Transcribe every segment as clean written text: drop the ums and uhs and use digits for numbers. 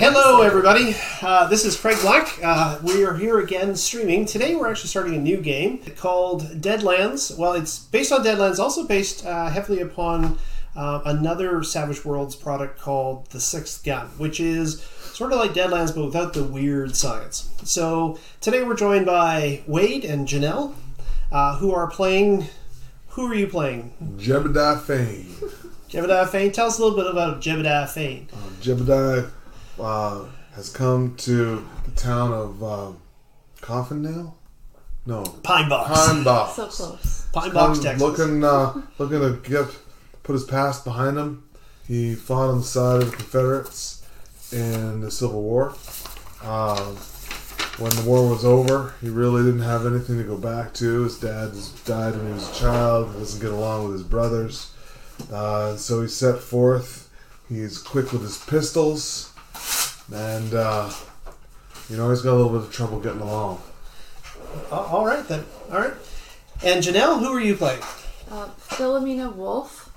Hello, everybody. This is Craig Black. We are here again streaming. Today we're actually starting a new game called Deadlands. Well, it's based on Deadlands, also based heavily upon another Savage Worlds product called The Sixth Gun, which is sort of like Deadlands but without the weird science. So today we're joined by Wade and Janelle, who are playing... Who are you playing? Jebidiah Fane. Jebidiah Fane. Tell us a little bit about Jebidiah Fane. Jebidiah has come to the town of Coffindale? No. Pinebox. Pinebox. So close. Pinebox, Texas. Looking to put his past behind him. He fought on the side of the Confederates in the Civil War. When the war was over, he really didn't have anything to go back to. His dad died when he was a child. He doesn't get along with his brothers. So he set forth. He's quick with his pistols. And, he's got a little bit of trouble getting along. All right, then. All right. And Janelle, who are you playing? Philomena Wolf.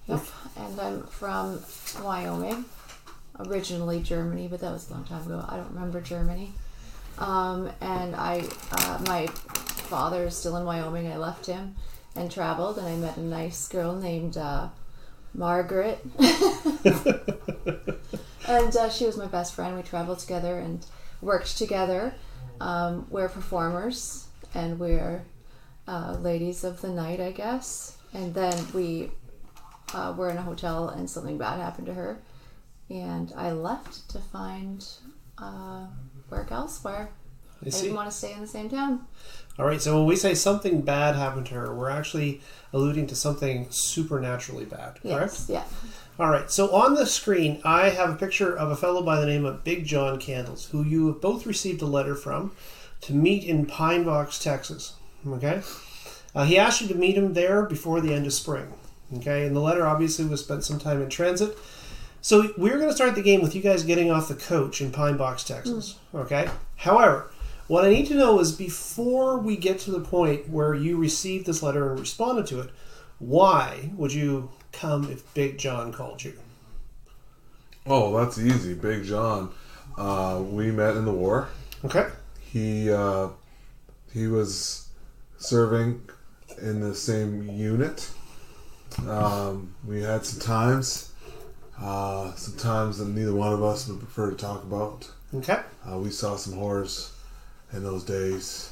Yep. And I'm from Wyoming. Originally Germany, but that was a long time ago. I don't remember Germany. And my father is still in Wyoming. I left him and traveled, and I met a nice girl named Margaret. And she was my best friend. We traveled together and worked together. We're performers, and we're ladies of the night, I guess. And then we were in a hotel, and something bad happened to her. And I left to find work elsewhere. I didn't want to stay in the same town. All right, so when we say something bad happened to her, we're actually alluding to something supernaturally bad, correct? Yes, yeah. All right, so on the screen, I have a picture of a fellow by the name of Big John Candles, who you have both received a letter from to meet in Pinebox, Texas, okay? He asked you to meet him there before the end of spring, okay? And the letter obviously was spent some time in transit. So we're going to start the game with you guys getting off the coach in Pinebox, Texas, okay? However, what I need to know is before we get to the point where you received this letter and responded to it, why would you come if Big John called you? Oh, that's easy. Big John. We met in the war. Okay. He was serving in the same unit. We had some times that neither one of us would prefer to talk about. Okay. We saw some horrors in those days.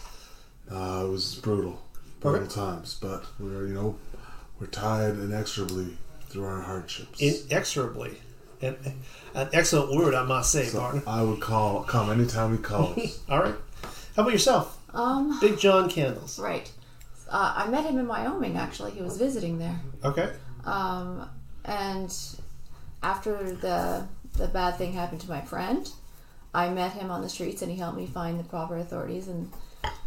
It was brutal times, but we're tied inexorably through our hardships. Inexorably. An excellent word, I must say, so partner. I would come anytime he calls. All right. How about yourself? Big John Candles. Right. I met him in Wyoming, actually. He was visiting there. Okay. And after the bad thing happened to my friend, I met him on the streets, and he helped me find the proper authorities and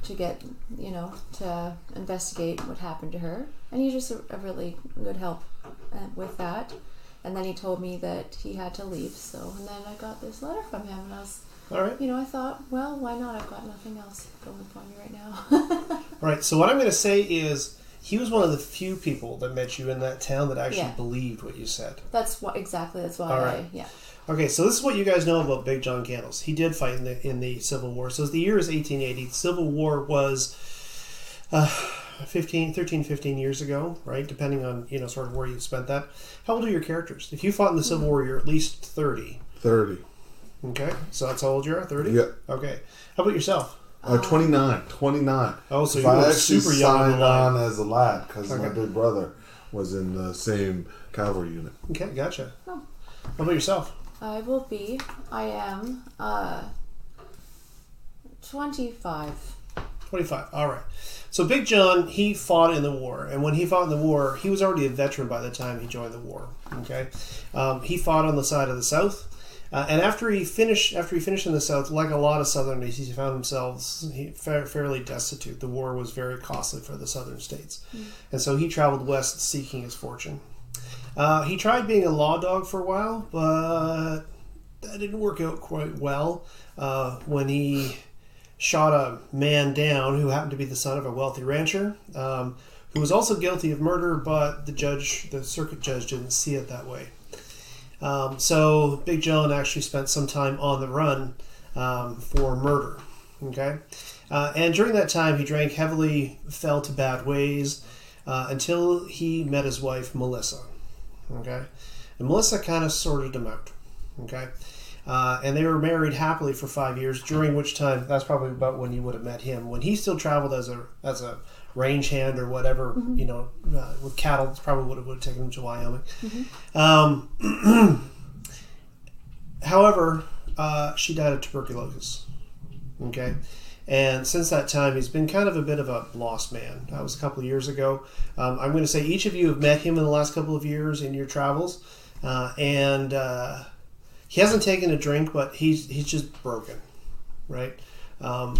to get, to investigate what happened to her. And he's just a really good help with that. And then he told me that he had to leave. And then I got this letter from him, and I was, all right. I thought, well, why not? I've got nothing else going for me right now. All right. So what I'm going to say is, he was one of the few people that met you in that town that actually believed what you said. That's why. All right. Okay, so this is what you guys know about Big John Candles. He did fight in the Civil War. So the year is 1880. The Civil War was 13, 15 years ago, right? Depending on, sort of where you spent that. How old are your characters? If you fought in the Civil War, you're at least 30. 30. Okay, so that's how old you are? 30? Yeah. Okay. How about yourself? 29. Oh, so you were actually super young. Signed on as a lad because my big brother was in the same cavalry unit. Okay, gotcha. Oh. How about yourself? I am 25. 25, all right. So Big John, he fought in the war, and when he fought in the war, he was already a veteran by the time he joined the war, okay? He fought on the side of the South, and after he finished in the South, like a lot of Southerners, he found himself fairly destitute. The war was very costly for the Southern states, and so he traveled west seeking his fortune. He tried being a law dog for a while, but that didn't work out quite well. When he shot a man down who happened to be the son of a wealthy rancher, who was also guilty of murder, but the circuit judge didn't see it that way. So Big John actually spent some time on the run for murder. Okay, and during that time, he drank heavily, fell to bad ways, until he met his wife Melissa. Okay, and Melissa kind of sorted him out. Okay, and they were married happily for 5 years. During which time, that's probably about when you would have met him. When he still traveled as a range hand or whatever, with cattle, it's probably what it would have taken him to Wyoming. However, she died of tuberculosis. Okay, and since that time, he's been kind of a bit of a lost man. That was a couple of years ago. I'm going to say each of you have met him in the last couple of years in your travels, and he hasn't taken a drink, but he's just broken, right?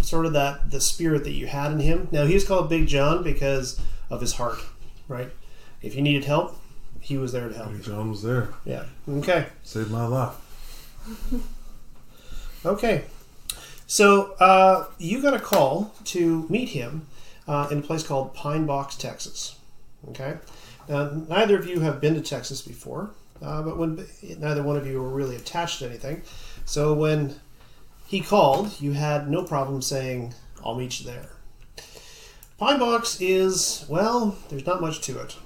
Sort of the spirit that you had in him. Now, he's called Big John because of his heart, right? If you needed help, he was there to help. Big John was there. Yeah. Okay. Saved my life. Okay. So you got a call to meet him in a place called Pinebox, Texas. Okay. Now, neither of you have been to Texas before, but neither one of you were really attached to anything. So when he called, you had no problem saying, "I'll meet you there." Pinebox is, well, there's not much to it.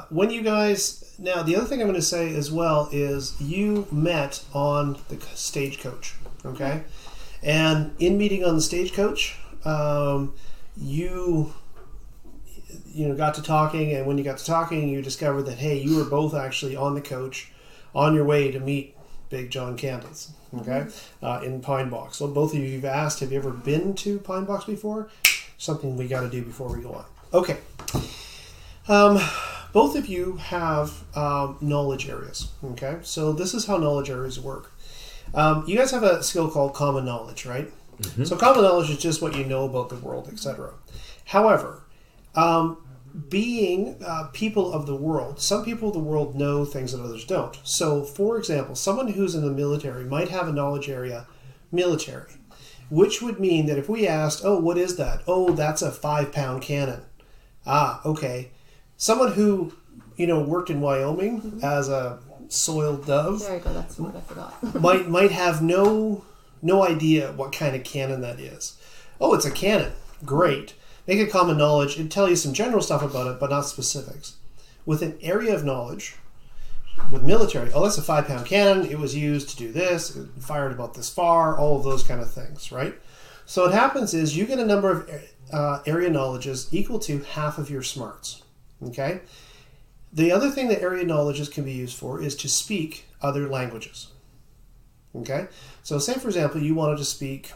When you guys... Now, the other thing I'm going to say as well is you met on the stagecoach, okay? And in meeting on the stagecoach, you got to talking, and when you got to talking, you discovered that, hey, you were both actually on the coach on your way to meet Big John Candles, okay, in Pinebox. So both of you have asked, have you ever been to Pinebox before? Something we got to do before we go on. Okay. Both of you have knowledge areas, okay? So this is how knowledge areas work. You guys have a skill called common knowledge, right? Mm-hmm. So common knowledge is just what you know about the world, etc. However, being people of the world, some people of the world know things that others don't. So, for example, someone who's in the military might have a knowledge area, military, which would mean that if we asked, oh, what is that? Oh, that's a 5-pound cannon. Ah, okay. Someone who, worked in Wyoming as a soiled dove. There you go. That's what I forgot. might have no idea what kind of cannon that is. Oh, it's a cannon. Great. Make it common knowledge. It'd tell you some general stuff about it, but not specifics. With an area of knowledge, with military, oh, that's a 5-pound cannon. It was used to do this. It fired about this far. All of those kind of things, right? So what happens is you get a number of area knowledges equal to half of your smarts. Okay? The other thing that area knowledges can be used for is to speak other languages. Okay? So say, for example, you wanted to speak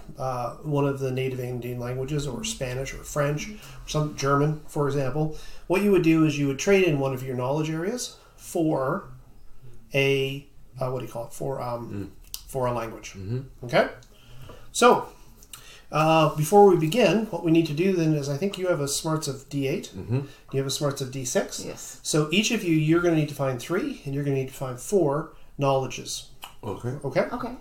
one of the native Indian languages, or Spanish, or French, or some German, for example. What you would do is you would trade in one of your knowledge areas for a, for a language. Mm-hmm. Okay? So, before we begin, what we need to do then is, I think you have a smarts of D8. Mm-hmm. You have a smarts of D6. Yes. So each of you, you're going to need to find 3, and you're going to need to find 4 knowledges. Okay. Okay? Okay.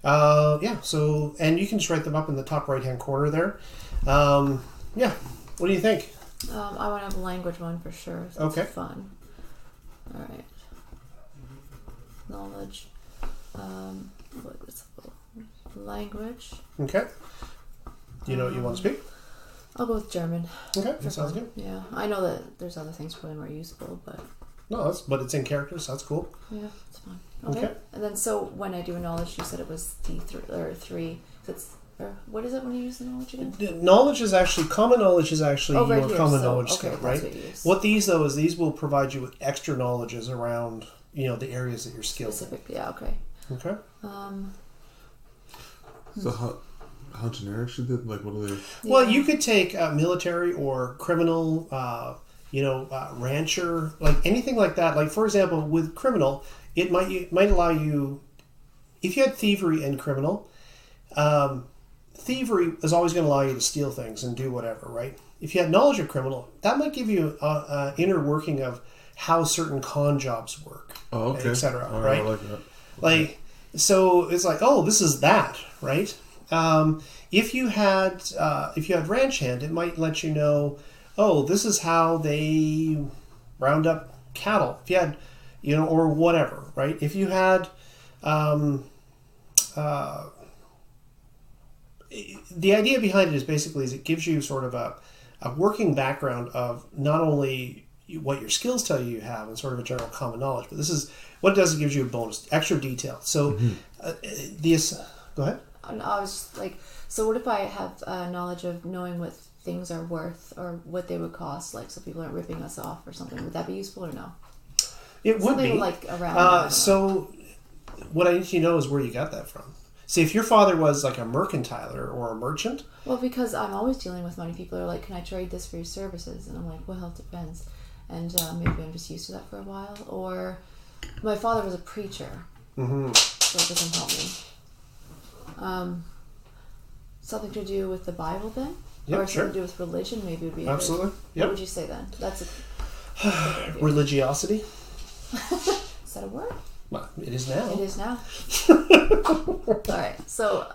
Yeah, so, and you can just write them up in the top right-hand corner there. Yeah, what do you think? I want to have a language one for sure. So okay. It's fun. All right. Knowledge. Language. Okay. Do you know what you want to speak? I'll go with German. Okay, that sounds good. Yeah, I know that there's other things probably more useful, but... No, but it's in characters, so that's cool. Yeah, it's fine. Okay. And then, so when I do a knowledge, you said it was D3 or 3. What is it when you use the knowledge again? Knowledge is actually, common knowledge is actually right your here. common knowledge skill, right? What these, though, is these will provide you with extra knowledges around, the areas that you're skilled in. Specific, yeah, okay. Okay. So how generic should they, like, what are they? Well, you could take military or criminal, rancher, like anything like that. Like, for example, with criminal, it might allow you, if you had thievery and criminal, thievery is always going to allow you to steal things and do whatever, right? If you had knowledge of criminal, that might give you an inner working of how certain con jobs work, etc. Right? I like that. Like, so it's like, oh, this is that, right? If you had ranch hand, it might let you know, oh, this is how they round up cattle, if you had, or whatever, right? If you had, the idea behind it is basically is it gives you sort of a working background of not only what your skills tell you have and sort of a general common knowledge, but this is what it does. It gives you a bonus, extra detail. So, go ahead. I was just like, so what if I have knowledge of knowing what things are worth or what they would cost, like so people aren't ripping us off or something? Would that be useful or no? It would be. Like around. So, what I need to know is where you got that from. See, if your father was like a mercantiler or a merchant. Well, because I'm always dealing with money. People are like, can I trade this for your services? And I'm like, well, it depends. And maybe I'm just used to that for a while. Or my father was a preacher. Mm-hmm. So it doesn't help me. Something to do with the Bible then? Yep, or sure. something to do with religion maybe would be absolutely. Good. Yep. What would you say then? That's religiosity. Is that a word? Well, it is now. It is now. All right. So,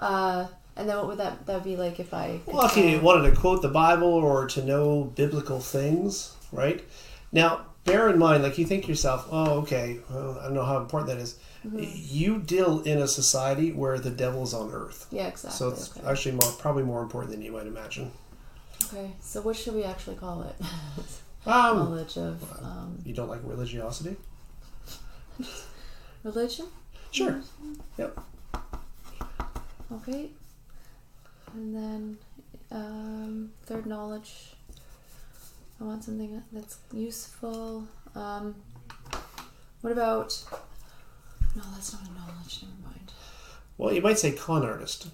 and then what would that would be like if I? Well, if you wanted to quote the Bible or to know biblical things, right? Now, bear in mind, like you think to yourself, oh, okay, well, I don't know how important that is. Mm-hmm. You deal in a society where the devil's on earth. Yeah, exactly. So it's actually probably more important than you might imagine. Okay, so what should we actually call it? Knowledge of. You don't like religiosity? Religion? Sure. Yep. Okay. And then third, knowledge. I want something that's useful. What about... No, that's not a knowledge. Never mind. Well, you might say con artist.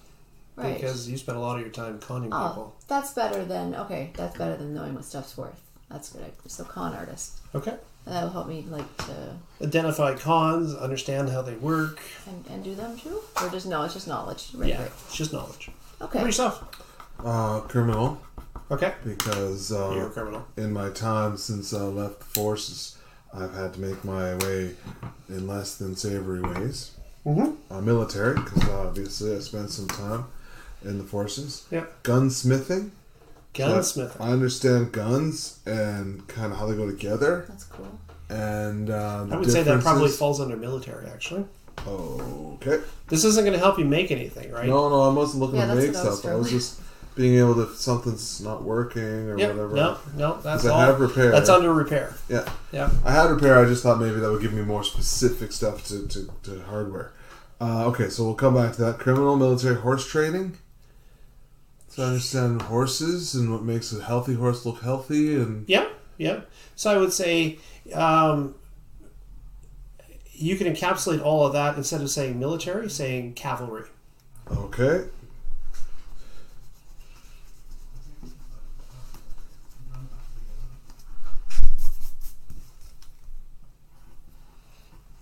Right. Because you spend a lot of your time conning people. That's better than... Okay, that's better than knowing what stuff's worth. That's good. So con artist. Okay. And that'll help me to... Identify cons, understand how they work. And do them too? Or just no, it's just knowledge. Right, yeah, it's just knowledge. Okay. What about yourself? Criminal. Okay. Because you're a criminal. In my time since I left the forces, I've had to make my way in less than savory ways. Mm-hmm. Military, because obviously I spent some time in the forces. Yeah. Gunsmithing. Gunsmithing. So I understand guns and kind of how they go together. That's cool. And I would say that probably falls under military, actually. Okay. This isn't going to help you make anything, right? No, I wasn't looking to make stuff. I was just being able to, if something's not working or whatever. No, that's all. I have repair. That's under repair. Yeah. Yeah. I had repair. I just thought maybe that would give me more specific stuff to hardware. Okay, so we'll come back to that. Criminal, military, horse trading. So I understand horses and what makes a healthy horse look healthy. And yeah. So I would say you can encapsulate all of that instead of saying military, saying cavalry. Okay.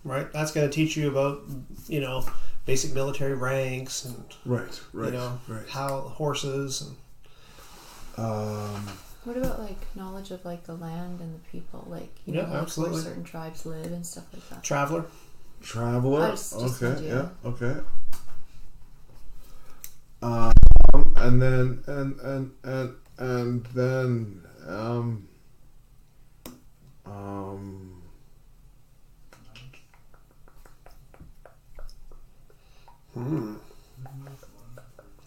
Right? That's going to teach you about, basic military ranks and right. how horses and what about like knowledge of like the land and the people, like absolutely. where certain tribes live and stuff like that. Traveler. Okay. Yeah. Okay. And then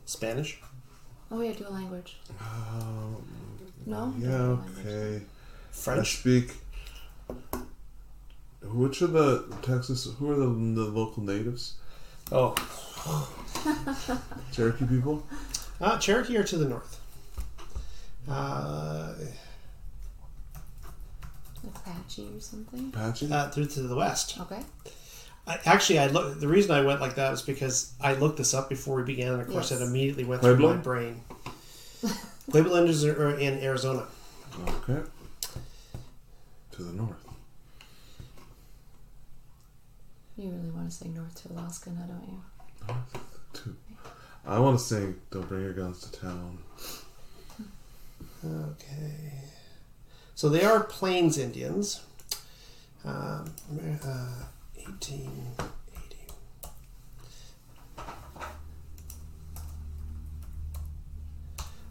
Spanish. Oh yeah, do a language. No. Yeah. Okay. French. I speak. Which are the Texas? Who are the local natives? Oh. Cherokee people. Cherokee are to the north. Apache or something. Apache. Through to the west. Okay. The reason I went like that was because I looked this up before we began, and of course it immediately went through my brain. Puebloans are in Arizona. Okay. To the north. You really want to say north to Alaska now, don't you? I want to sing "Don't Bring Your Guns to Town." Okay. So they are Plains Indians. 1880.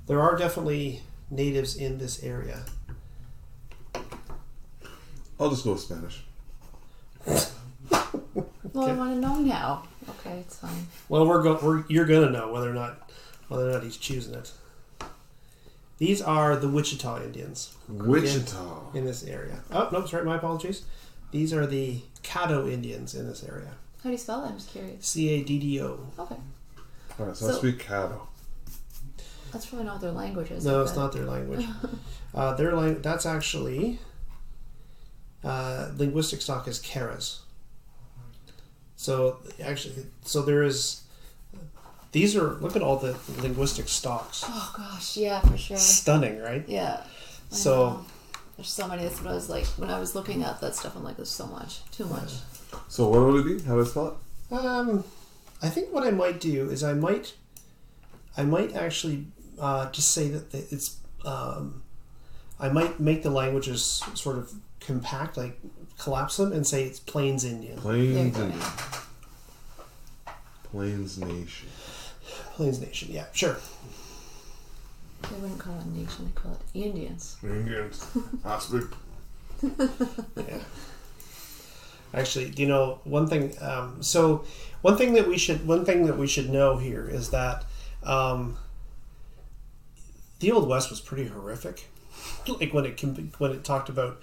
There are definitely natives in this area. Oh, I'll just go with Spanish. Well, I want to know now. Okay, it's fine. Well, you're gonna know whether or not he's choosing it. These are the Wichita Indians. Wichita. In this area. Oh, no, sorry, my apologies. These are the Caddo Indians in this area. How do you spell that? I'm just curious. Caddo. Okay. Alright, so I'll speak Caddo. That's probably not their language, is it? No, it's not their language. That's actually linguistic stock is Keras. So there is. These are, look at all the linguistic stocks. Oh gosh, yeah, for sure. Stunning, right? Yeah. So there's so many. That's what I was like when I was looking at that stuff. I'm like, there's so much, too much. So what would it be? How do I spell it? I think what I might do is I might actually just say that it's. I might make the languages sort of compact, like collapse them, and say it's Plains Indian. Plains Indian. Plains Nation. Plains Nation, yeah, sure. They wouldn't call it a nation; they call it Indians. Indians. I speak. Yeah. Actually, you know, one thing. So, one thing that we should know here is that the Old West was pretty horrific. Like when it talked about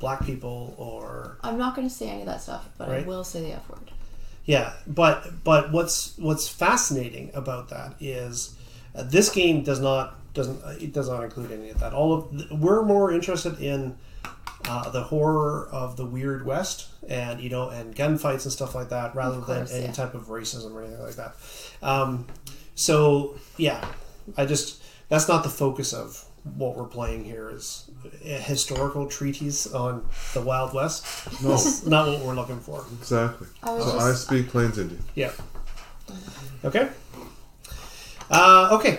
black people or. I'm not going to say any of that stuff, but right? I will say the F word. Yeah, but what's fascinating about that is this game doesn't include any of that. We're more interested in the horror of the Weird West and gunfights and stuff like that rather than any type of racism or anything like that. So yeah, that's not the focus of what we're playing here. Is a historical treatise on the Wild West. No, that's not what we're looking for. Exactly. I speak Plains Indian. Yeah. Okay. Okay.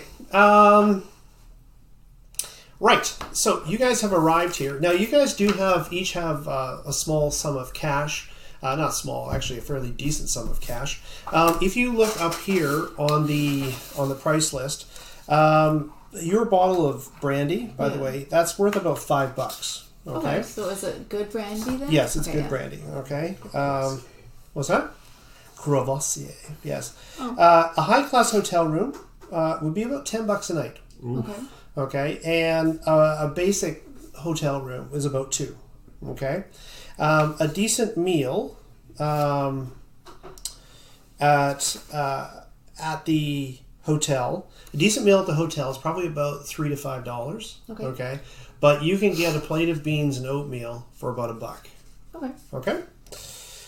Right. So you guys have arrived here. Now you guys each have a small sum of cash. Not small, actually, a fairly decent sum of cash. If you look up here on the price list, your bottle of brandy, by the way, that's worth about $5. Okay. So is it good brandy then? Yes, it's good brandy. Okay. What's that? Courvoisier. Yes. Oh. A high class hotel room would be about $10 a night. Oof. Okay. Okay, and a basic hotel room is about $2. Okay. A decent meal at the hotel. A decent meal at the hotel is probably about $3 to $5. Okay. Okay. But you can get a plate of beans and oatmeal for about $1. Okay. Okay.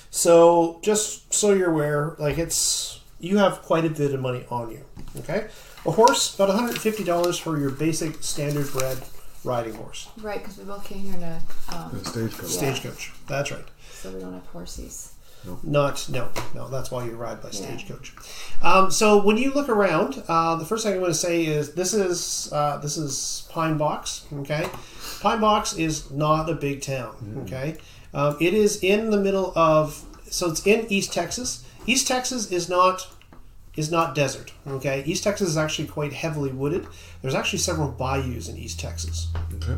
So just so you're aware, you have quite a bit of money on you. Okay. A horse, about $150 for your basic standard bred riding horse. Right, because we both came here to stagecoach. Yeah. Stagecoach. That's right. So we don't have horses. No. That's why you ride by stagecoach. So when you look around, the first thing I'm going to say is this is Pinebox. Okay, Pinebox is not a big town. Okay, it is in the middle of. So it's in East Texas. East Texas is not desert. Okay, East Texas is actually quite heavily wooded. There's actually several bayous in East Texas.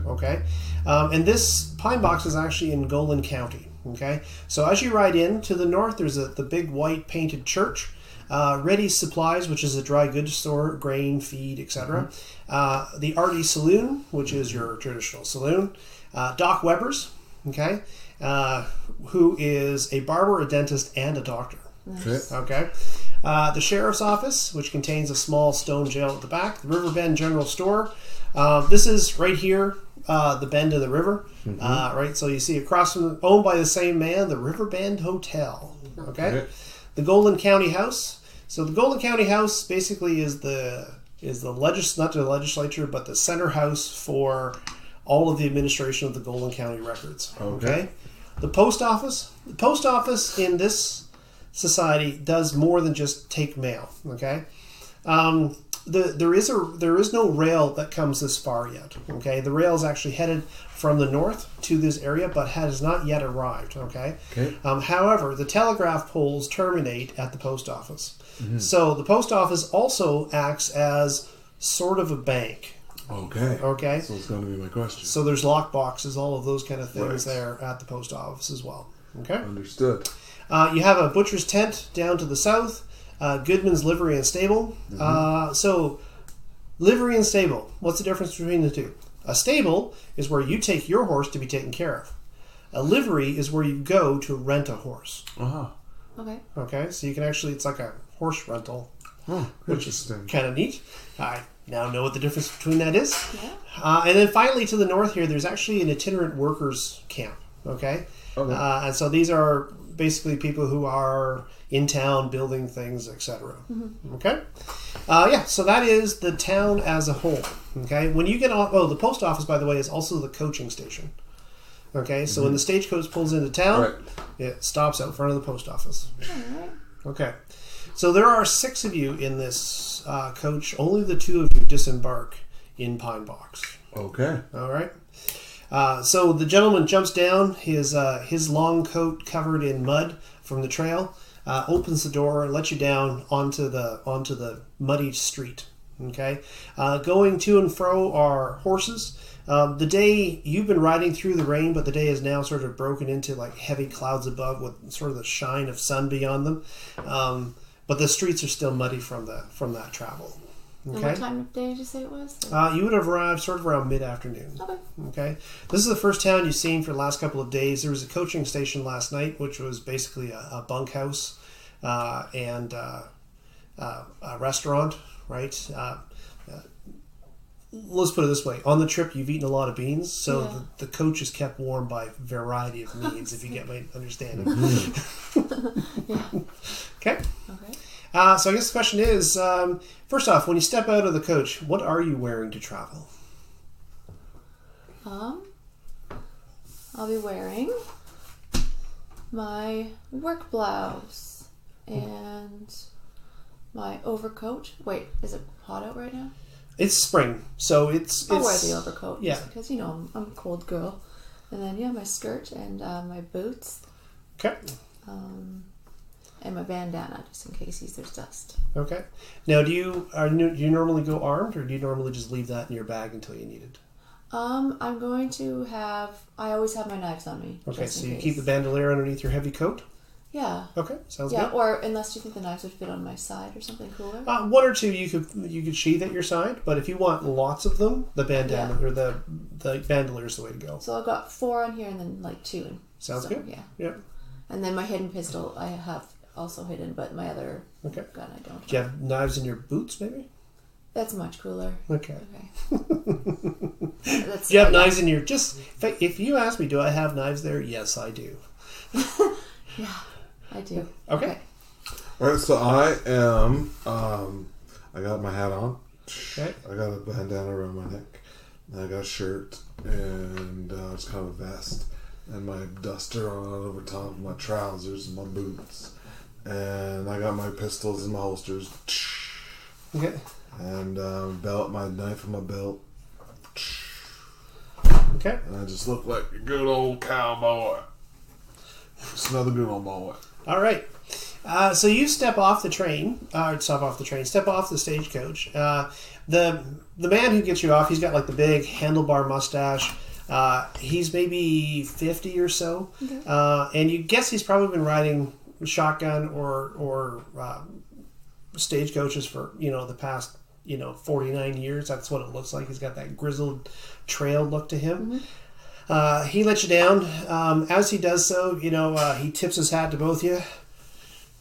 Okay, and this Pinebox is actually in Golan County. Okay, so as you ride in to the north, there's the big white painted church. Reddy's Supplies, which is a dry goods store, grain, feed, etc. The Artie Saloon, which is your traditional saloon. Doc Weber's, okay, who is a barber, a dentist, and a doctor. Nice. Okay. The sheriff's office, which contains a small stone jail at the back. The Riverbend General Store. This is right here, the bend of the river. Right, so you see across from, owned by the same man, the Riverbend Hotel. Okay. The Golan County House. So the Golan County House basically is not the legislature, but the center house for all of the administration of the Golan County records. Okay. The post office. The post office in this society does more than just take mail. Okay. There is no rail that comes this far yet. Okay, the rail is actually headed from the north to this area, but has not yet arrived. Okay. However, the telegraph poles terminate at the post office, so the post office also acts as sort of a bank. Okay. Okay. So it's going to be my question. So there's lock boxes, all of those kind of things Right. there at the post office as well. Okay. Understood. You have a butcher's tent down to the south, Goodman's livery and stable. So livery and stable, what's the difference between the two? A stable is where you take your horse to be taken care of. A livery is where you go to rent a horse. Uh-huh. Okay. Okay, so you can actually, it's like a horse rental, Oh, which is interesting. kind of neat. I now know what the difference between that is. Yeah. And then finally to the north here, there's actually an itinerant workers camp. Okay? Okay. And so these are basically people who are in town building things, etc. Okay? Yeah, so that is the town as a whole. Okay? When you get on, oh, the post office, by the way, is also the coaching station. Okay? So when the stagecoach pulls into town, Right. it stops out front of the post office. All right. Okay. So there are 6 of you in this coach. Only the 2 of you disembark in Pinebox. Okay. All right. So the gentleman jumps down, his long coat covered in mud from the trail, opens the door and lets you down onto the muddy street. Okay. Going to and fro are horses. The day you've been riding through the rain, but the day is now sort of broken into like heavy clouds above with sort of the shine of sun beyond them. But the streets are still muddy from that travel. And Okay. what time of day did you say it was? You would have arrived sort of around mid-afternoon. Okay. Okay. This is the first town you've seen for the last couple of days. There was a coaching station last night, which was basically a bunkhouse and a restaurant, right? Let's put it this way. On the trip, you've eaten a lot of beans, so Yeah. the coach is kept warm by a variety of means, if you get my understanding. Yeah. Okay. Okay. So I guess the question is, first off, when you step out of the coach, what are you wearing to travel? I'll be wearing my work blouse and my overcoat. Wait, is it hot out right now? It's spring, so it's I'll wear the overcoat. yeah. Just because, I'm a cold girl. And then, my skirt and my boots Okay. and my bandana, just in case there's dust. Okay. Now, do you normally go armed, or do you normally just leave that in your bag until you need it? I'm going to I always have my knives on me. Okay, just so in you case. keep the bandolier underneath your heavy coat? Yeah. Okay, sounds Yeah, good. or unless you think the knives would fit on my side or something cooler. 1 or 2 you could sheath at your side, but if you want lots of them, the bandana or the bandolier is the way to go. So I've got 4 on here and then like 2. Sounds So, good. Yeah. Yeah. And then my hidden pistol I have also hidden, but my other Okay. gun I don't. Do you have knives in your boots, maybe? That's much cooler. Okay. Okay. That's, Do you have yeah. knives in your if you ask me, do I have knives there? Yes, I do. Yeah, I do. Okay. All right, so I am. I got my hat on. Okay. I got a bandana around my neck. And I got a shirt and it's kind of a vest and my duster on over top of my trousers and my boots. And I got my pistols in my holsters. Okay. And belt, my knife in my belt. Okay. And I just look like a good old cowboy. Just another good old boy. All right. So you step off the stagecoach. The man who gets you off, he's got like the big handlebar mustache. He's maybe 50 or so. Okay. And you guess he's probably been riding shotgun or stagecoaches for, the past, 49 years. That's what it looks like. He's got that grizzled trail look to him. Mm-hmm. He lets you down. As he does so, he tips his hat to both of you.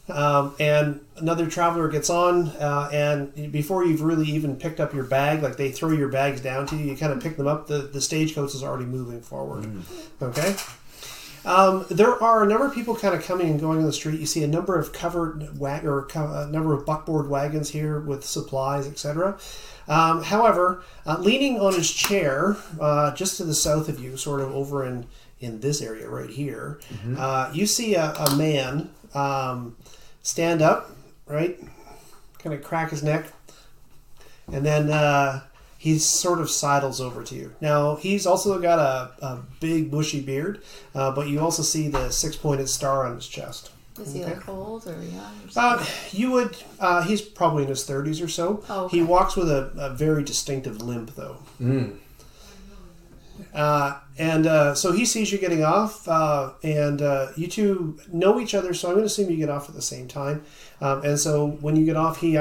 And another traveler gets on, and before you've really even picked up your bag, like they throw your bags down to you, you kind of pick them up, the stagecoach is already moving forward. Okay? There are a number of people kind of coming and going on the street. You see a number of a number of buckboard wagons here with supplies, etc. However, leaning on his chair, just to the south of you, sort of over in this area right here, you see a man stand up, right? Kind of crack his neck, and then he sort of sidles over to you. Now, he's also got a big bushy beard, but you also see the 6-pointed star on his chest. Is he like old or young? You would. He's probably in his 30s or so. Oh, okay. He walks with a very distinctive limp, though. So he sees you getting off, and you two know each other. So I'm going to assume you get off at the same time. And so when you get off, he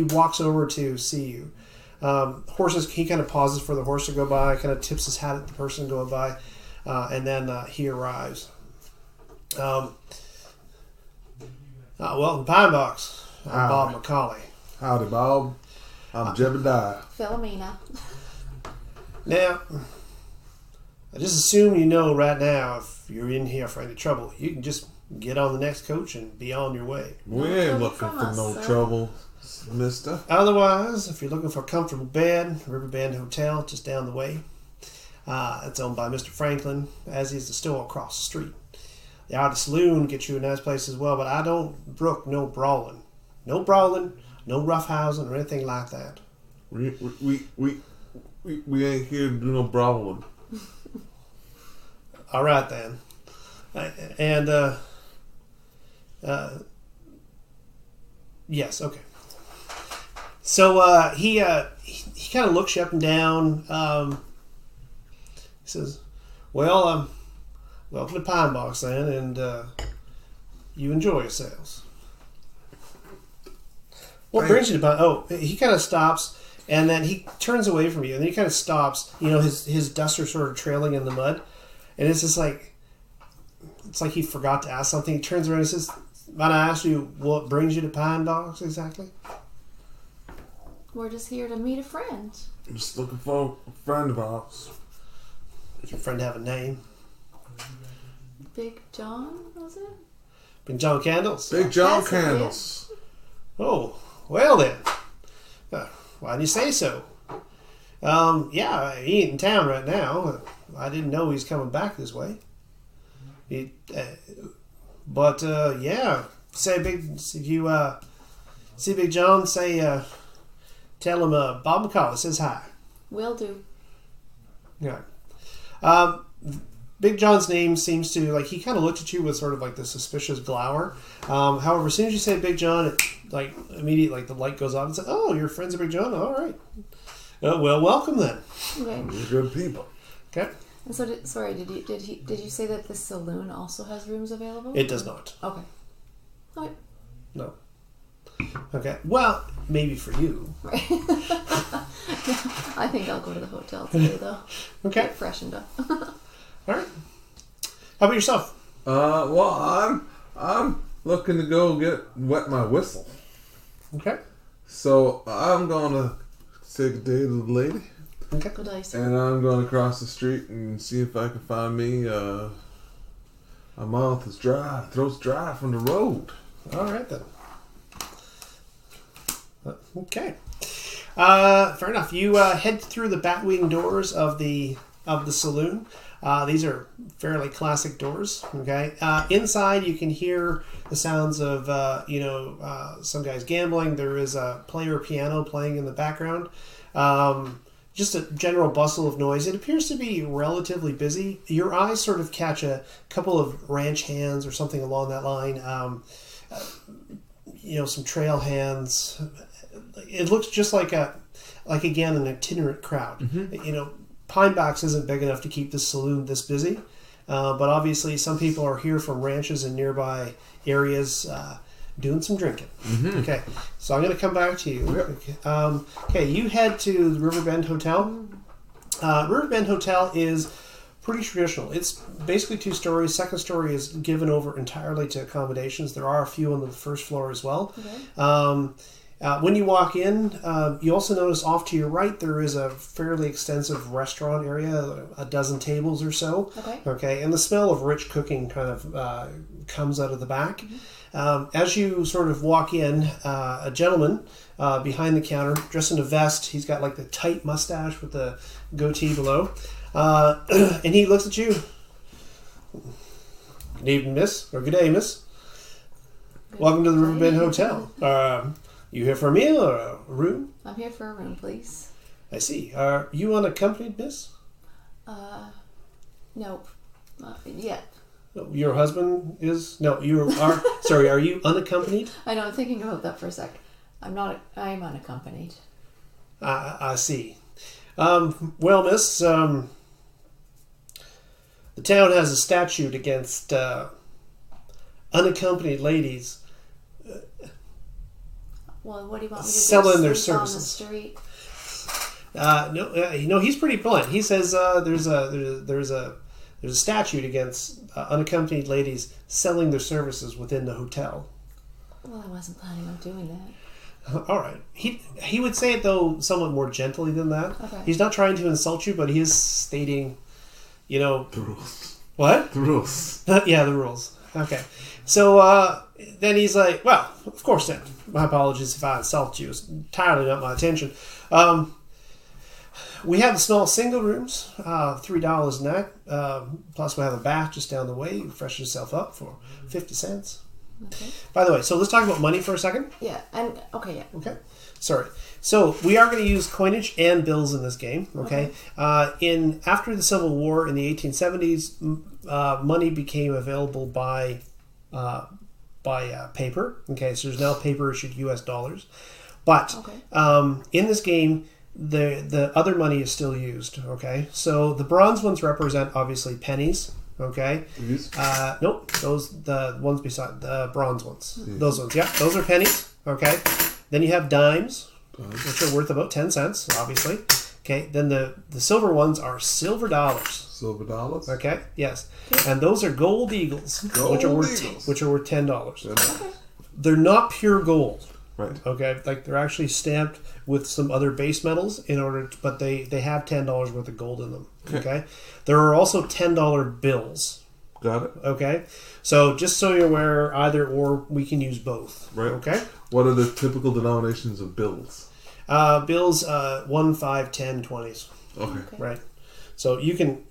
walks over to see you. Horses. He kind of pauses for the horse to go by. Kind of tips his hat at the person going by, and then he arrives. Welcome to Pinebox. I'm Bob McCauley. Howdy, Bob. I'm Jebidiah. Philomena. Now, I just assume you know right now if you're in here for any trouble, you can just get on the next coach and be on your way. We ain't looking for no trouble, mister. Otherwise, if you're looking for a comfortable bed, Riverbend Hotel, just down the way. It's owned by Mr. Franklin, as is the store across the street. The Artist Saloon gets you a nice place as well, but I don't brook no brawling. No brawling, no roughhousing or anything like that. We ain't here to do no brawling. All right then. And yes, okay. So he kind of looks you up and down. He says, "Well, welcome to Pinebox then, and you enjoy yourselves." What brings you to Pine? Oh, he kind of stops, and then he turns away from you, and then he kind of stops. You know, his duster sort of trailing in the mud, and it's just like he forgot to ask something. He turns around and says, "Might I ask you what brings you to Pinebox exactly?" We're just here to meet a friend. I'm just looking for a friend of ours. Does your friend have a name? Big John, was it? Big John Candles? Big John That's Candles. Oh, well then. Why didn't you say so? Yeah, he ain't in town right now. I didn't know he's coming back this way. Yeah. Say if you see Big John, say tell him Bob McCauley says hi. Will do. Yeah. Big John's name seems to, like, he kind of looked at you with sort of like the suspicious glower. However, as soon as you say Big John, it, like, immediately, like, the light goes off and says, "Oh, your friends are Big John? All right. Well, welcome then." Okay. You're good people. Okay. And so, did you say that the saloon also has rooms available? It does not. Okay. Okay. No. Okay. Well, maybe for you. Right. I think I'll go to the hotel today, though. Okay. Get freshened up. All right. How about yourself? Well, I'm looking to go wet my whistle. Okay. So I'm gonna take a date with the lady. Okay. Good dice. And I'm going to cross the street and see if I can find me. My mouth is dry, throat's dry from the road. All right then. Okay. Fair enough. You head through the batwing doors of the saloon. These are fairly classic doors. Okay. Inside, you can hear the sounds of some guys gambling. There is a player piano playing in the background. Just a general bustle of noise. It appears to be relatively busy. Your eyes sort of catch a couple of ranch hands or something along that line. Some trail hands. It looks just like again an itinerant crowd. Mm-hmm. Pinebox isn't big enough to keep this saloon this busy, but obviously some people are here from ranches and nearby areas doing some drinking. Mm-hmm. Okay, so I'm going to come back to you. Yep. Okay, you head to the Riverbend Hotel. Riverbend Hotel is pretty traditional. It's basically 2 stories. Second story is given over entirely to accommodations. There are a few on the first floor as well. Okay. When you walk in, you also notice off to your right there is a fairly extensive restaurant area, a dozen tables or so. Okay, and the smell of rich cooking kind of comes out of the back. Mm-hmm. As you sort of walk in, a gentleman behind the counter, dressed in a vest, he's got like the tight mustache with the goatee below, and he looks at you. "Good evening, miss," or "Good day, miss. Welcome to the Riverbend Hotel. You here for a meal or a room?" I'm here for a room, please. "I see. Are you unaccompanied, miss?" Nope. Not yet. Your husband is? No, you are. Sorry, are you unaccompanied? I know, I'm thinking about that for a sec. I'm unaccompanied. I see. Well, miss, the town has a statute against unaccompanied ladies Well, what do you want me to do? selling their Sleep on the services. street? No, he's pretty blunt. He says there's a statute against unaccompanied ladies selling their services within the hotel. Well, I wasn't planning on doing that. All right. He would say it, though, somewhat more gently than that. Okay. He's not trying to insult you, but he is stating, The rules. What? The rules. Yeah, the rules. Okay. So then he's like, well, of course then. My apologies if I insult you. It's entirely not my intention. We have the small single rooms, $3 a night. Plus we have a bath just down the way. You freshen yourself up for 50 cents. Okay. By the way, so let's talk about money for a second. Yeah, and okay, yeah. Okay. Sorry. So we are going to use coinage and bills in this game. Okay. After the Civil War in the 1870s, money became available by paper. Okay. So there's now paper issued U.S. dollars, but in this game, the other money is still used. Okay. So the bronze ones represent obviously pennies. Okay. These? Nope. The ones beside the bronze ones. Those ones. Yeah. Those are pennies. Okay. Then you have dimes, which are worth about 10 cents, obviously. Okay. Then the silver ones are silver dollars. Silver dollars? Okay. Yes. And those are gold eagles, which are worth $10. Okay. They're not pure gold. Right. Okay. Like they're actually stamped with some other base metals but they have $10 worth of gold in them. Okay. There are also $10 bills. Got it. Okay. So just so you're aware, either or we can use both. Right. Okay. What are the typical denominations of bills? Bills 1, 5, 10, 20s. Okay. Right. So you can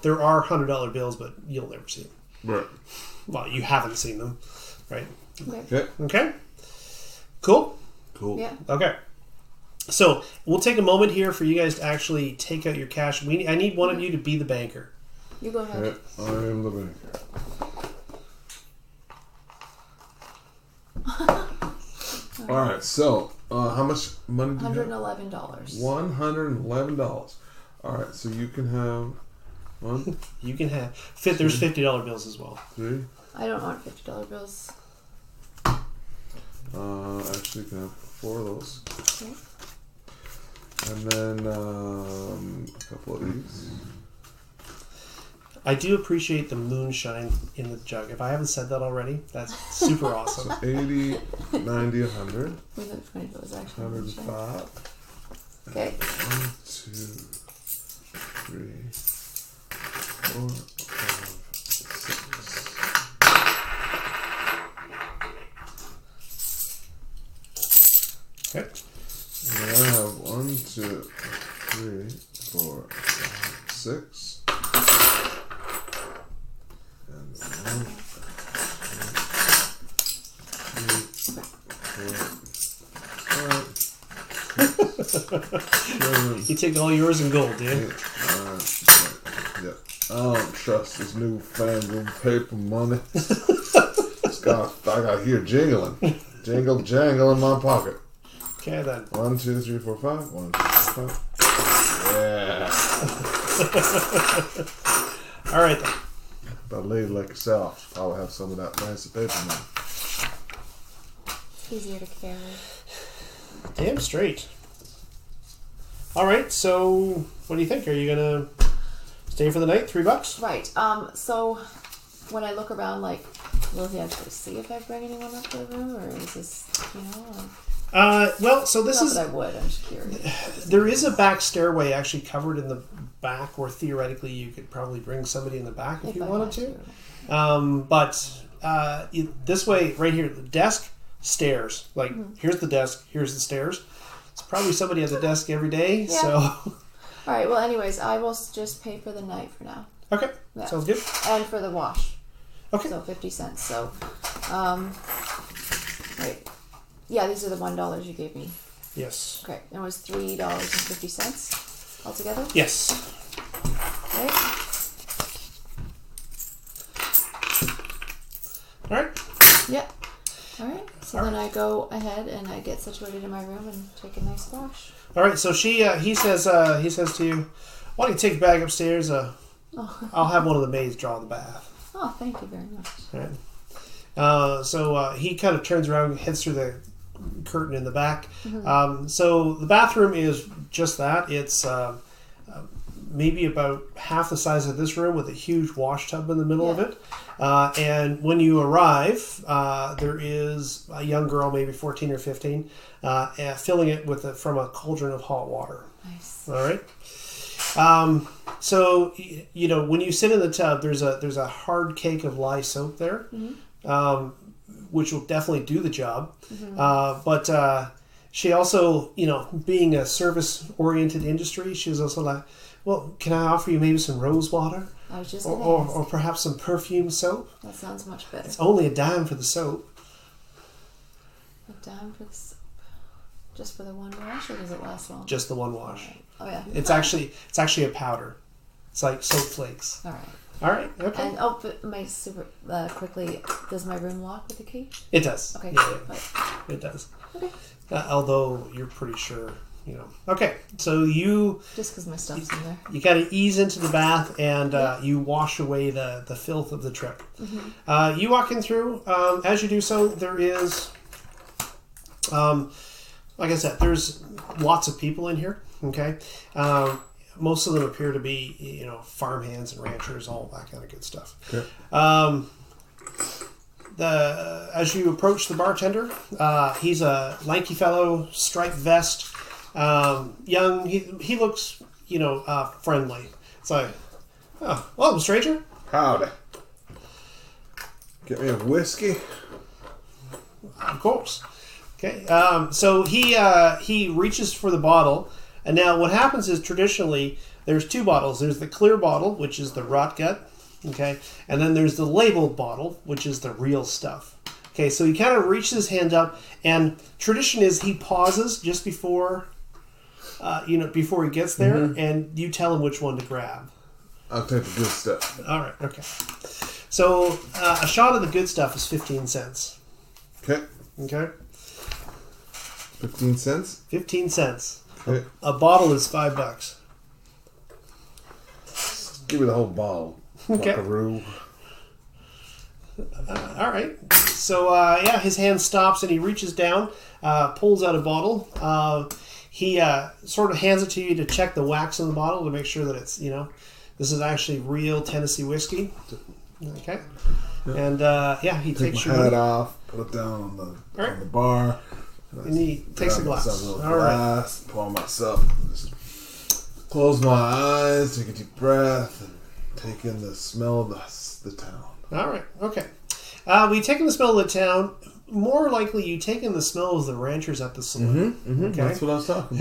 there are $100 bills, but you'll never see them. Right. Well, you haven't seen them. Right. Okay. Okay. Cool. Cool. Yeah. Okay. So we'll take a moment here for you guys to actually take out your cash. I need one of you to be the banker. You go ahead. Okay. I am the banker. All right. So, how much money do you have? $111. $111. All right. So you can have one, You can have there's $50 bills as well. 3. I don't want $50 bills. Actually, you can have 4 of those. Okay. And then a couple of these. I do appreciate the moonshine in the jug. If I haven't said that already, that's super awesome. 80, 90, 100. We looked funny if it was actually 105. Okay. 1, 2, 3, 4, 5, 6. Okay. And I have 1, 2, 3, 4, 5, 6. And 1, 2, 3, 4, 5, 7, You take all yours in gold, dude. 8, 9, 10. Yeah. I don't trust this newfangled paper money. I got here jingling. Jingle jangle in my pocket. Okay, then. 1, 2, 3, 4, 5. 1, 2, 3, 4, 5. Yeah. All right, then. But a lady like yourself, probably have some of that fancy paper money. It's easier to carry. Damn straight. All right, so what do you think? Are you gonna stay for the night? $3? Right. So when I look around, like, will he actually see if I bring anyone up to the room, or is this, Well, so this not is... that I would. I'm just curious. There is a back stairway actually covered in the back where theoretically you could probably bring somebody in the back if you I wanted had to. This way, right here, the desk, stairs. Like, here's the desk, here's the stairs. It's probably somebody at the desk every day, Yeah. so... All right. Well, anyways, I will just pay for the night for now. Okay, Yeah. sounds good. And for the wash. Okay. So 50 cents. So, right. Yeah, these are the $1 you gave me. Yes. Okay. It was $3.50 altogether. Yes. Okay. Yeah. All right. So then I go ahead and I get situated in my room and take a nice wash. All right. So he says to you, "Why don't you take your bag upstairs? I'll have one of the maids draw the bath." Oh, thank you very much. All right. So he kind of turns around and heads through the curtain in the back. So the bathroom is just that. It's maybe about half the size of this room with a huge wash tub in the middle of it. And when you arrive, there is a young girl, maybe 14 or 15, filling it from a cauldron of hot water. Nice. All right. So when you sit in the tub, there's a hard cake of lye soap there, which will definitely do the job. But she also, being a service-oriented industry, she was also like, "Well, can I offer you maybe some rose water, I was just or perhaps some perfume soap? That sounds much better. It's only $0.10 for the soap." $0.10 for the soap. Just for the one wash, or does it last long? Just the one wash. Right. Oh yeah. It's actually a powder. It's like soap flakes. All right. All right. Okay. And but my super quickly, does my room lock with the key? It does. Okay. Yeah. Right. It does. Okay. Although you're pretty sure, Okay. So you just because my stuff's in there. You kind of ease into the bath and you wash away the filth of the trip. You walk in through. As you do so, there is, like I said, there's lots of people in here. Okay. Most of them appear to be, farmhands and ranchers, all that kind of good stuff. Okay. As you approach the bartender, he's a lanky fellow, striped vest, young. He looks, friendly. It's like, "Oh, welcome, stranger." Howdy. Get me a whiskey. Of course. Okay. So he reaches for the bottle, and now what happens is traditionally there's two bottles. There's the clear bottle, which is the rot gut. Okay, and then there's the labeled bottle, which is the real stuff. Okay, so he kind of reaches his hand up, and tradition is he pauses just before, before he gets there, and you tell him which one to grab. I'll take the good stuff. All right, okay. So a shot of the good stuff is 15 cents. Okay. Okay. 15 cents? 15 cents. Okay. A bottle is $5. Give me the whole bottle. Okay. Buckaroo. All right. So, his hand stops and he reaches down, pulls out a bottle. He sort of hands it to you to check the wax in the bottle to make sure that it's, this is actually real Tennessee whiskey. Okay. And, he Take takes my your hat money. off, put it down on the bar. And he takes a glass. All All right. right. Pour myself. Just close my eyes, take a deep breath, and take in the smell of the town. All right. Okay. We take in the smell of the town. More likely, you take in the smell of the ranchers at the saloon. Okay. That's what I was talking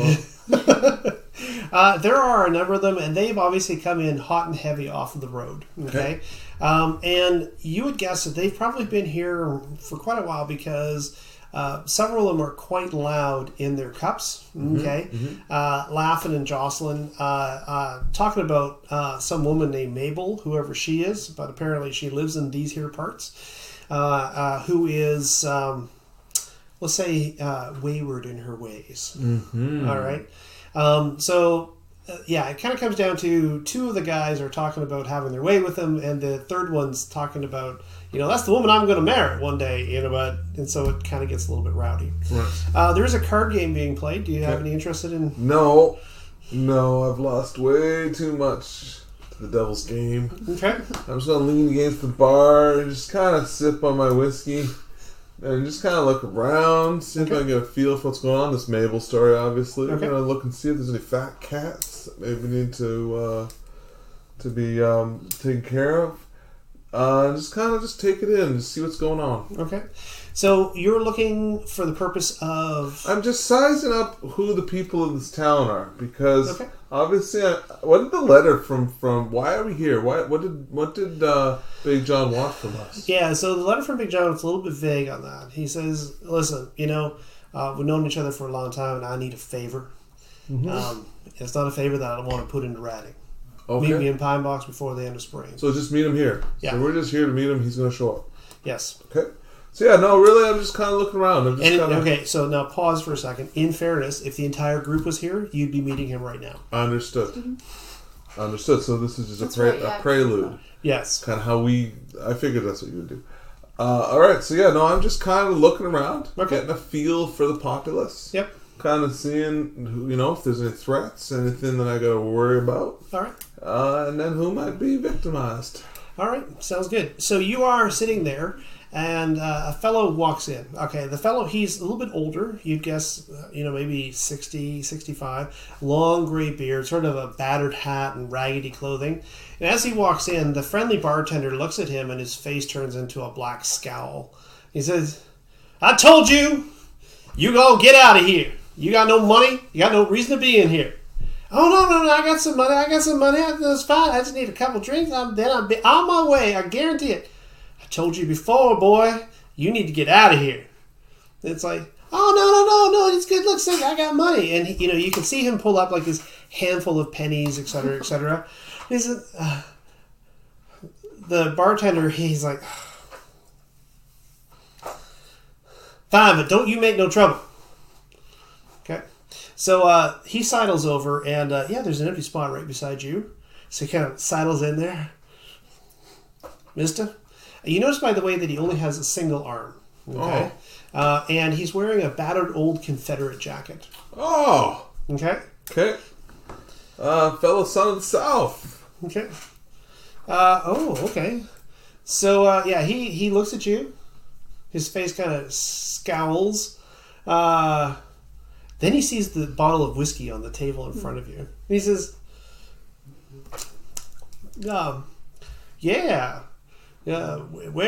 about. There are a number of them, and they've obviously come in hot and heavy off of the road. Okay. And you would guess that they've probably been here for quite a while because several of them are quite loud in their cups. Okay. Laughing and jostling, talking about some woman named Mabel, whoever she is, but apparently she lives in these here parts, who is, let's say, wayward in her ways. All right. It kind of comes down to two of the guys are talking about having their way with them, and the third one's talking about, that's the woman I'm going to marry one day, and so it kind of gets a little bit rowdy. Right. There is a card game being played. Do you have any interest in? No, I've lost way too much to the devil's game. Okay. I'm just going to lean against the bar and just kind of sip on my whiskey and just kind of look around, see if I can get a feel for what's going on. This Mabel story, obviously. Okay. I'm going to look and see if there's any fat cats that maybe need to be taken care of. Just kind of take it in, just see what's going on. Okay. So you're looking for the purpose of... I'm just sizing up who the people of this town are because obviously, what did the letter from? Why are we here? What did Big John want from us? Yeah, so the letter from Big John is a little bit vague on that. He says, "Listen, we've known each other for a long time, and I need a favor. It's not a favor that I don't want to put into writing. Okay. Meet me in Pinebox before the end of spring." So just meet him here. Yeah. So we're just here to meet him. He's going to show up. Yes. Okay. So yeah, no, really, I'm just kind of looking around. I'm just kinda... Okay, so now pause for a second. In fairness, if the entire group was here, you'd be meeting him right now. I understood. Understood. So this is just a prelude. Yes. Kind of how I figured that's what you would do. All right, so yeah, no, I'm just kind of looking around, getting a feel for the populace. Yep. Kind of seeing, if there's any threats, anything that I got to worry about. All right. And then who might be victimized. All right, sounds good. So you are sitting there, and a fellow walks in. Okay, the fellow, he's a little bit older. You'd guess, maybe 60, 65. Long gray beard, sort of a battered hat and raggedy clothing. And as he walks in, the friendly bartender looks at him, and his face turns into a black scowl. He says, I told you, you gonna get out of here. You got no money. You got no reason to be in here. Oh, no, I got some money. That's fine. I just need a couple drinks. Then I'll be on my way. I guarantee it. I told you before, boy. You need to get out of here. It's like, oh, no. It's good. Look, I got money. And, you can see him pull up like this handful of pennies, et cetera, et cetera. He said, the bartender, he's like, fine, but don't you make no trouble. Okay. So he sidles over, and there's an empty spot right beside you. So he kind of sidles in there. Mister? You notice, by the way, that he only has a single arm. Okay. Oh. And he's wearing a battered old Confederate jacket. Oh. Okay. Okay. Fellow son of the South. Okay. Okay. So, he looks at you. His face kind of scowls. Then he sees the bottle of whiskey on the table in front of you. And he says, where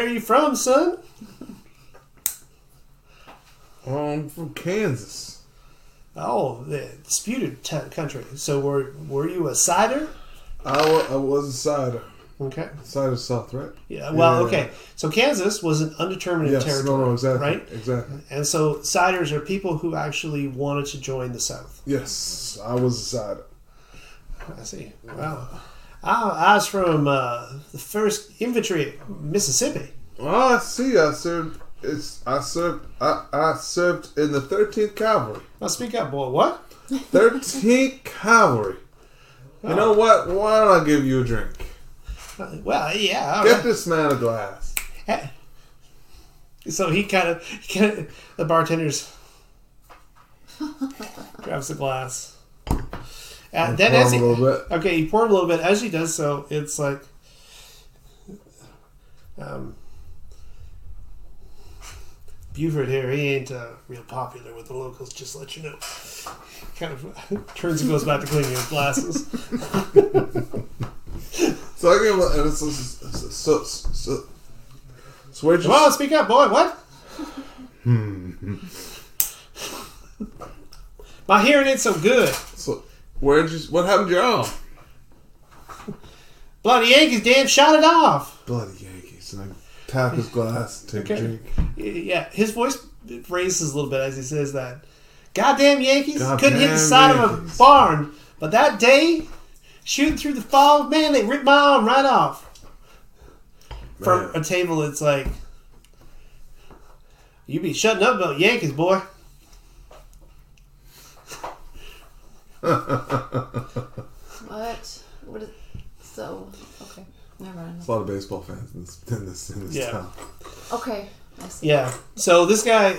are you from, son? I'm from Kansas. Oh, the disputed country. So were you a cider? I was a cider. Okay. Cider South, right? Yeah. Well, okay. So Kansas was an undetermined territory, no, exactly, right? Exactly. And so ciders are people who actually wanted to join the South. Yes, I was a cider. I see. Wow. I was from the 1st Infantry, Mississippi. Oh, I see. I served in the 13th Cavalry. Now speak up, boy. What? 13th Cavalry. You know what? Why don't I give you a drink? Well, yeah. Get this man a glass. So he kind of the bartender's grabs the glass. And then as he, okay, he poured a little bit. As he does so, it's like, Buford here, he ain't real popular with the locals, just to let you know. Kind of turns and goes back to cleaning his glasses. So I give him, so where'd you... Come on, speak up, boy. What? My hearing ain't so good. So what happened to your arm? Bloody Yankees, Dan, shot it off. Bloody Yankees. And I tap his glass, take a drink. Yeah, his voice raises a little bit as he says that. Goddamn Yankees couldn't hit the side of a barn, but that day, shooting through the fog, man, they ripped my arm right off. From a table, it's like, you be shutting up about Yankees, boy. What? So, okay. Never mind. There's a lot of baseball fans in this town. Okay, I see. Yeah. So this guy,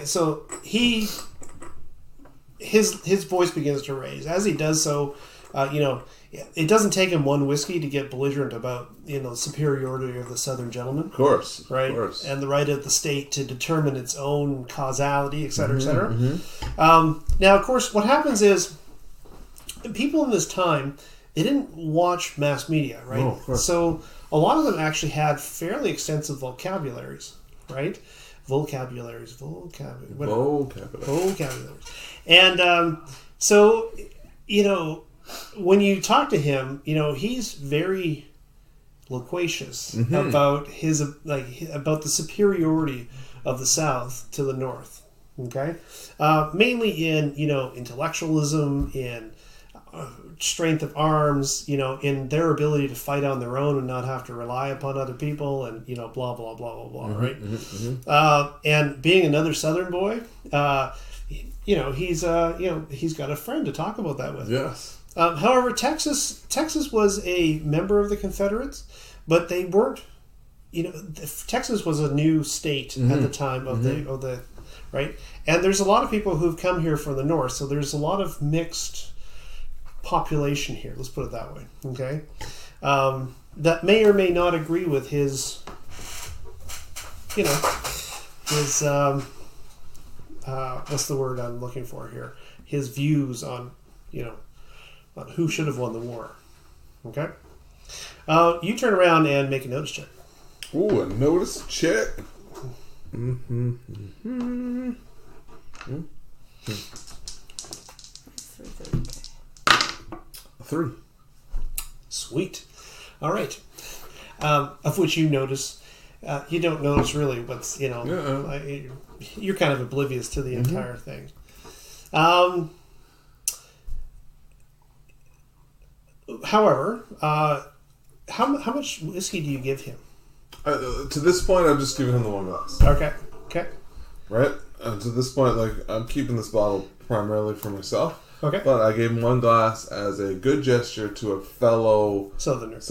his voice begins to raise. As he does so, it doesn't take him one whiskey to get belligerent about, the superiority of the Southern gentleman. Of course. Right? Of course. And the right of the state to determine its own causality, et cetera, et cetera. Mm-hmm. Now, of course, what happens is people in this time, they didn't watch mass media, right? Oh, of course. So a lot of them actually had fairly extensive vocabularies, right? Vocabularies. And so, when you talk to him, he's very loquacious about about the superiority of the South to the North. Okay, mainly in intellectualism, in strength of arms, in their ability to fight on their own and not have to rely upon other people, and blah blah blah blah blah, right? And being another Southern boy, he's got a friend to talk about that with. Yes. However, Texas was a member of the Confederates, but they weren't. Texas was a new state at the time of the right, and there's a lot of people who've come here from the north, so there's a lot of mixed population here. Let's put it that way. Okay, that may or may not agree with his, his what's the word I'm looking for here? His views on on who should have won the war. Okay, you turn around and make a notice check. Ooh, a notice check. 3. Sweet. All right. Of which you notice. You don't notice really what's, you're kind of oblivious to the entire thing. However, how much whiskey do you give him? To this point, I've just given him the 1 glass. Okay. Right? To this point, I'm keeping this bottle primarily for myself. Okay. But I gave him 1 glass as a good gesture to a fellow Southerner.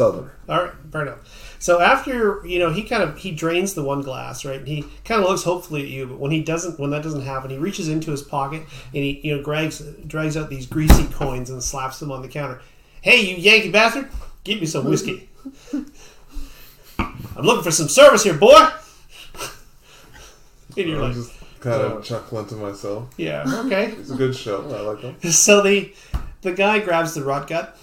All right, fair enough. So after he drains the 1 glass, right? And he kind of looks hopefully at you, but when that doesn't happen, he reaches into his pocket and he drags out these greasy coins and slaps them on the counter. Hey, you Yankee bastard! Give me some whiskey. I'm looking for some service here, boy. And you're just kind of chuckling to myself. Yeah, okay. It's a good show. I like him. So the guy grabs the rot gut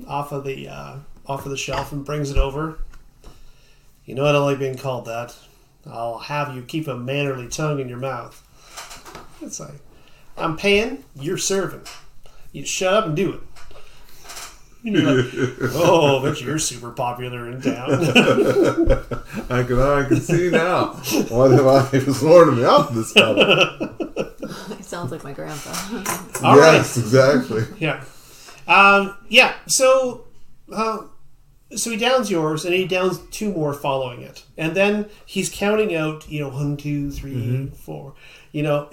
off of the shelf and brings it over. I don't like being called that. I'll have you keep a mannerly tongue in your mouth. It's like, I'm paying, you're serving. You shut up and do it. And you're like, oh, but you're super popular in town. I can see now why he was warning me off this fellow. It sounds like my grandpa. Yes, exactly. Yeah. So he downs yours, and he downs 2 more following it, and then he's counting out, 1, 2, 3, 4,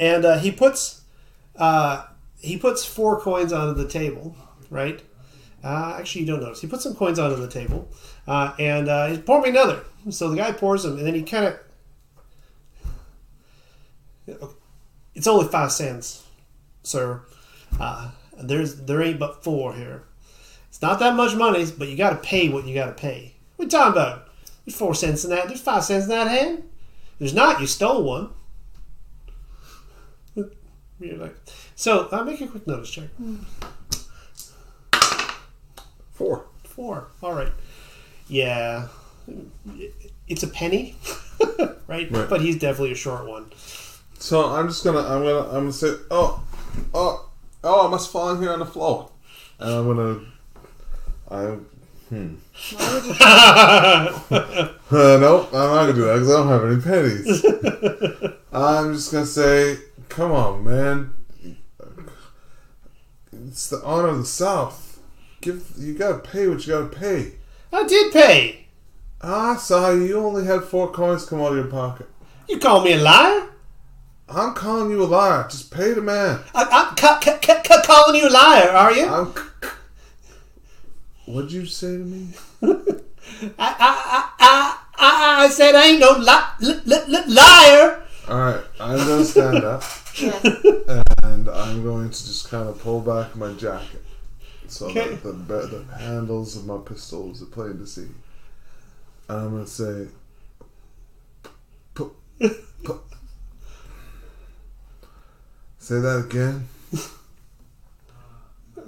and he puts 4 coins onto the table, right? Actually, you don't notice. He puts some coins onto the table, and he's pouring me another. So the guy pours them, and then he kind of... It's only 5 cents, sir. There ain't but 4 here. It's not that much money, but you got to pay what you got to pay. What are you talking about? There's 4 cents in that. There's 5 cents in that hand. There's not. You stole one. You're like, so make a quick notice check. 4. All right. Yeah, it's a penny, right? But he's definitely a short one. So I'm gonna say, oh, I must fall in here on the floor, and Why would you nope, I'm not gonna do that because I don't have any pennies. I'm just gonna say, come on, man, it's the honor of the South. You gotta pay what you gotta pay. I did pay. I saw you. You only had 4 coins come out of your pocket. You call me a liar? I'm calling you a liar. Just pay the man. I'm calling you a liar, are you? What'd you say to me? I said I ain't no liar. Alright, I'm gonna stand up. Yes. And I'm going to just kind of pull back my jacket. So that the handles of my pistols are plain to see. And I'm going to say, say that again.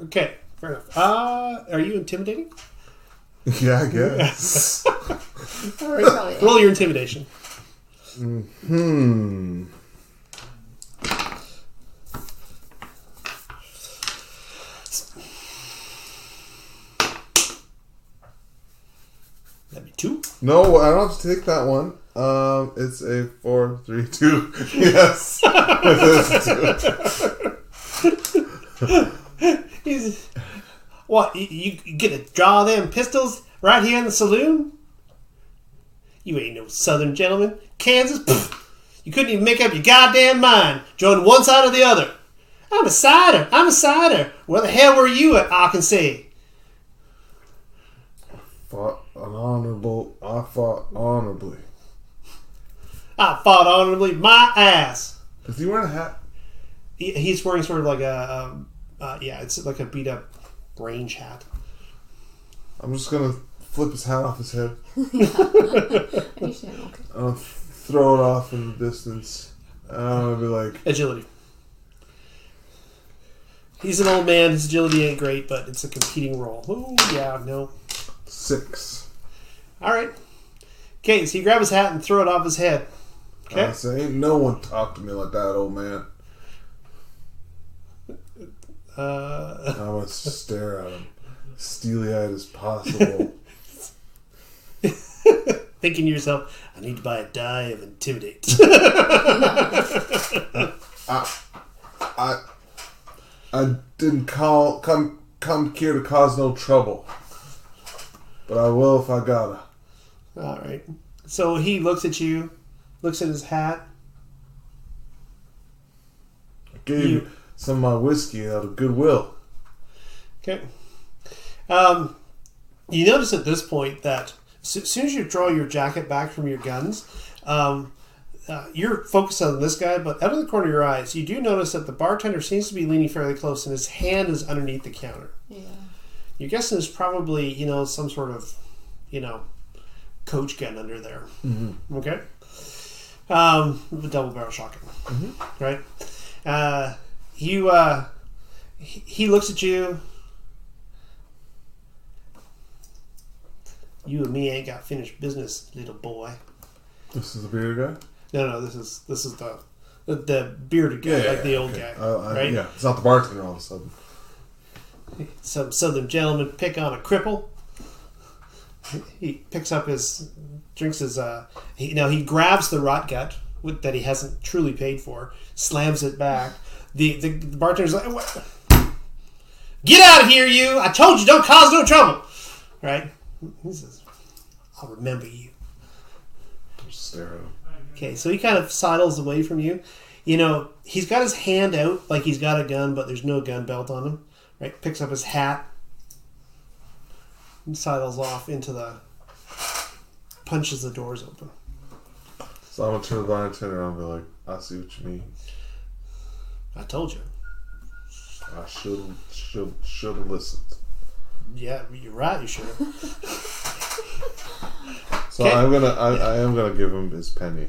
Okay, fair enough. Are you intimidating? Yeah, I guess. All right. Roll your intimidation. That'd be 2. No, I don't have to take that one. It's a 4, 3, 2. Yes. What, you get to draw them pistols right here in the saloon? You ain't no southern gentleman. Kansas? Pfft. You couldn't even make up your goddamn mind. Join one side or the other. I'm a cider. Where the hell were you at Arkansas? I fought honorably. I fought honorably my ass. Is he wearing a hat? He's wearing sort of like it's like a beat up range hat. I'm just gonna flip his hat off his head. I'll throw it off in the distance. I'm gonna be like... Agility. He's an old man. His agility ain't great, but it's a competing roll. Ooh, yeah, no. 6. All right. Okay, so you grab his hat and throw it off his head. Okay. I say, ain't no one talk to me like that, old man. I want to stare at him, steely-eyed as possible. Thinking to yourself, I need to buy a die of Intimidate. I didn't come here to cause no trouble, but I will if I gotta. All right. So he looks at you, looks at his hat. I gave you some of my whiskey out of goodwill. Okay. You notice at this point that as soon as you draw your jacket back from your guns, you're focused on this guy, but out of the corner of your eyes, you do notice that the bartender seems to be leaning fairly close and his hand is underneath the counter. Yeah. You're guessing there's probably, some sort of, coach gun under there. Mm-hmm. Okay? With a double barrel shotgun. Mm-hmm. Right? He looks at you. You and me ain't got finished business, little boy. This is the bearded guy? No. This is the bearded guy, the old guy, right? Yeah, it's not the bartender all of a sudden. Some southern gentleman pick on a cripple. He picks up drinks his. He grabs the rot gut that he hasn't truly paid for, slams it back. The bartender's like, what? Get out of here, you! I told you, don't cause no trouble, right? He says, I'll remember you. Just stare at him. Okay, so he kind of sidles away from you. He's got his hand out like he's got a gun, but there's no gun belt on him. Right? Picks up his hat and sidles off into punches the doors open. So I'm going to turn the bartender around and be like, I see what you mean. I told you. I should have listened. Yeah, you're right, you should have. So I am gonna give him his penny.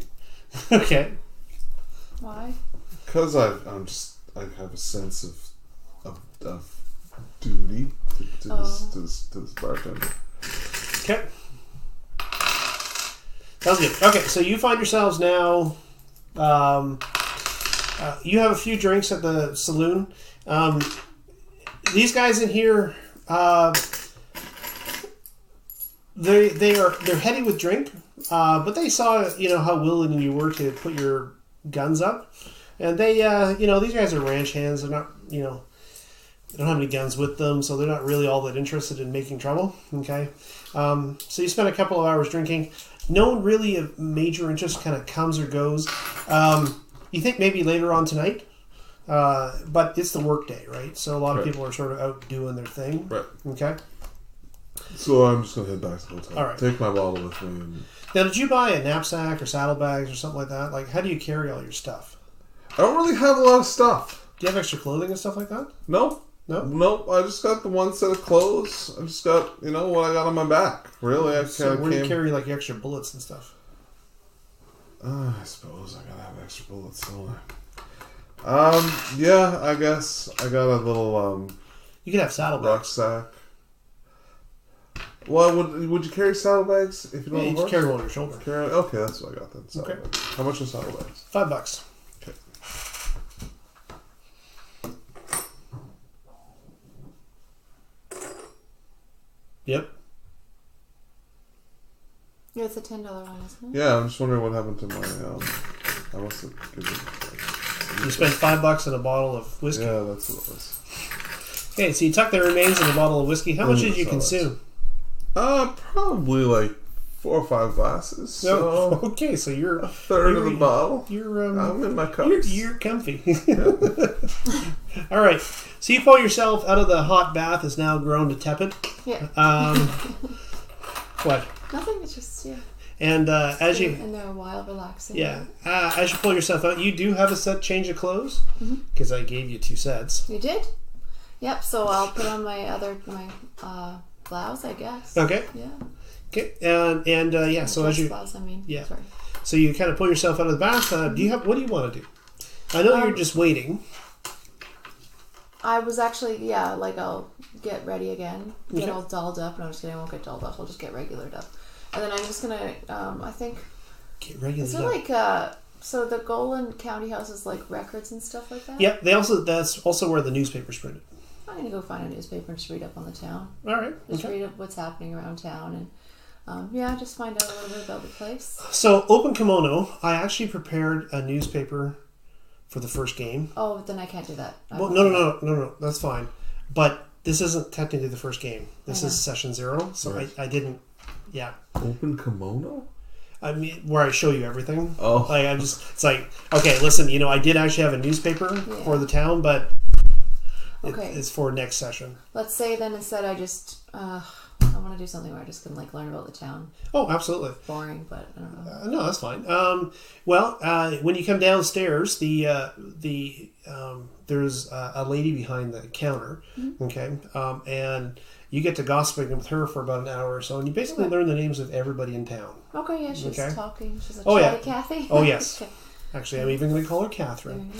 Okay. Why? Because I have a sense of duty to this bartender. Okay. Sounds good. Okay, so you find yourselves now. You have a few drinks at the saloon. These guys in here, they're heady with drink, but they saw how willing you were to put your guns up, and they these guys are ranch hands. They're not they don't have any guns with them, so they're not really all that interested in making trouble. Okay, so you spend a couple of hours drinking. No one really of major interest kind of comes or goes. You think maybe later on tonight. But it's the work day, right? So a lot of people are sort of out doing their thing. Right. Okay. So I'm just going to head back to the hotel. All right. Take my bottle with me. Now, did you buy a knapsack or saddlebags or something like that? Like, how do you carry all your stuff? I don't really have a lot of stuff. Do you have extra clothing and stuff like that? No. I just got the one set of clothes. I just got, what I got on my back. Really, I so where do you carry, like, extra bullets and stuff? I suppose I gotta have extra bullets, don't I? Yeah, I guess I got a little, You could have saddlebags. rucksack. Well, would you carry saddlebags if you don't have a you horse? just carry one on your shoulder. Okay, that's what I got then. Okay. How much are saddlebags? $5. Okay. Yep. Yeah, it's a $10 one, isn't it? Yeah, I'm just wondering what happened to my, I must have given You spent $5 on a bottle of whiskey. Yeah, that's what it was. Okay, so you tuck the remains in a bottle of whiskey. How much did you consume? Probably like 4 or 5 glasses. So okay, so you're a third of the bottle. I'm in my cups. You're comfy. All right, so you pull yourself out of the hot bath. Has now grown to tepid. Yeah. What? Nothing. It's just And as you and they're a while relaxing. Yeah. As you pull yourself out, you do have a set change of clothes because I gave you 2 sets. You did? Yep. So I'll put on my blouse, I guess. Okay. Yeah. Okay. And yeah. So as you blouse, I mean. yeah. Sorry. So you kind of pull yourself out of the bath. Do you have? What do you want to do? I know you're just waiting. I was actually I'll get ready again, get all dolled up. No, I'm just kidding. I won't get dolled up. I'll just get regular up. And then I'm just gonna, I think. Get regular. Is there so the Golan County House is like records and stuff like that? Yeah, that's also where the newspaper's printed. I'm gonna go find a newspaper and just read up on the town. All right. Just read up what's happening around town and, just find out a little bit about the place. So, Open Kimono, I actually prepared a newspaper for the first game. Oh, then I can't do that. Well, no, that's fine. But this isn't technically the first game. This is session 0, so right. I didn't. Yeah. Open kimono? I mean, where I show you everything. Oh. Like, it's like, okay, listen, I did actually have a newspaper for the town, but it's for next session. Let's say then instead I just, I want to do something where I just can learn about the town. Oh, absolutely. Boring, but I don't know. No, that's fine. When you come downstairs, there's a lady behind the counter, okay, and you get to gossiping with her for about an hour or so, and you basically learn the names of everybody in town. Okay, yeah, she's talking. She's like, Kathy? Oh, yes. Okay. Actually, I'm even going to call her Catherine.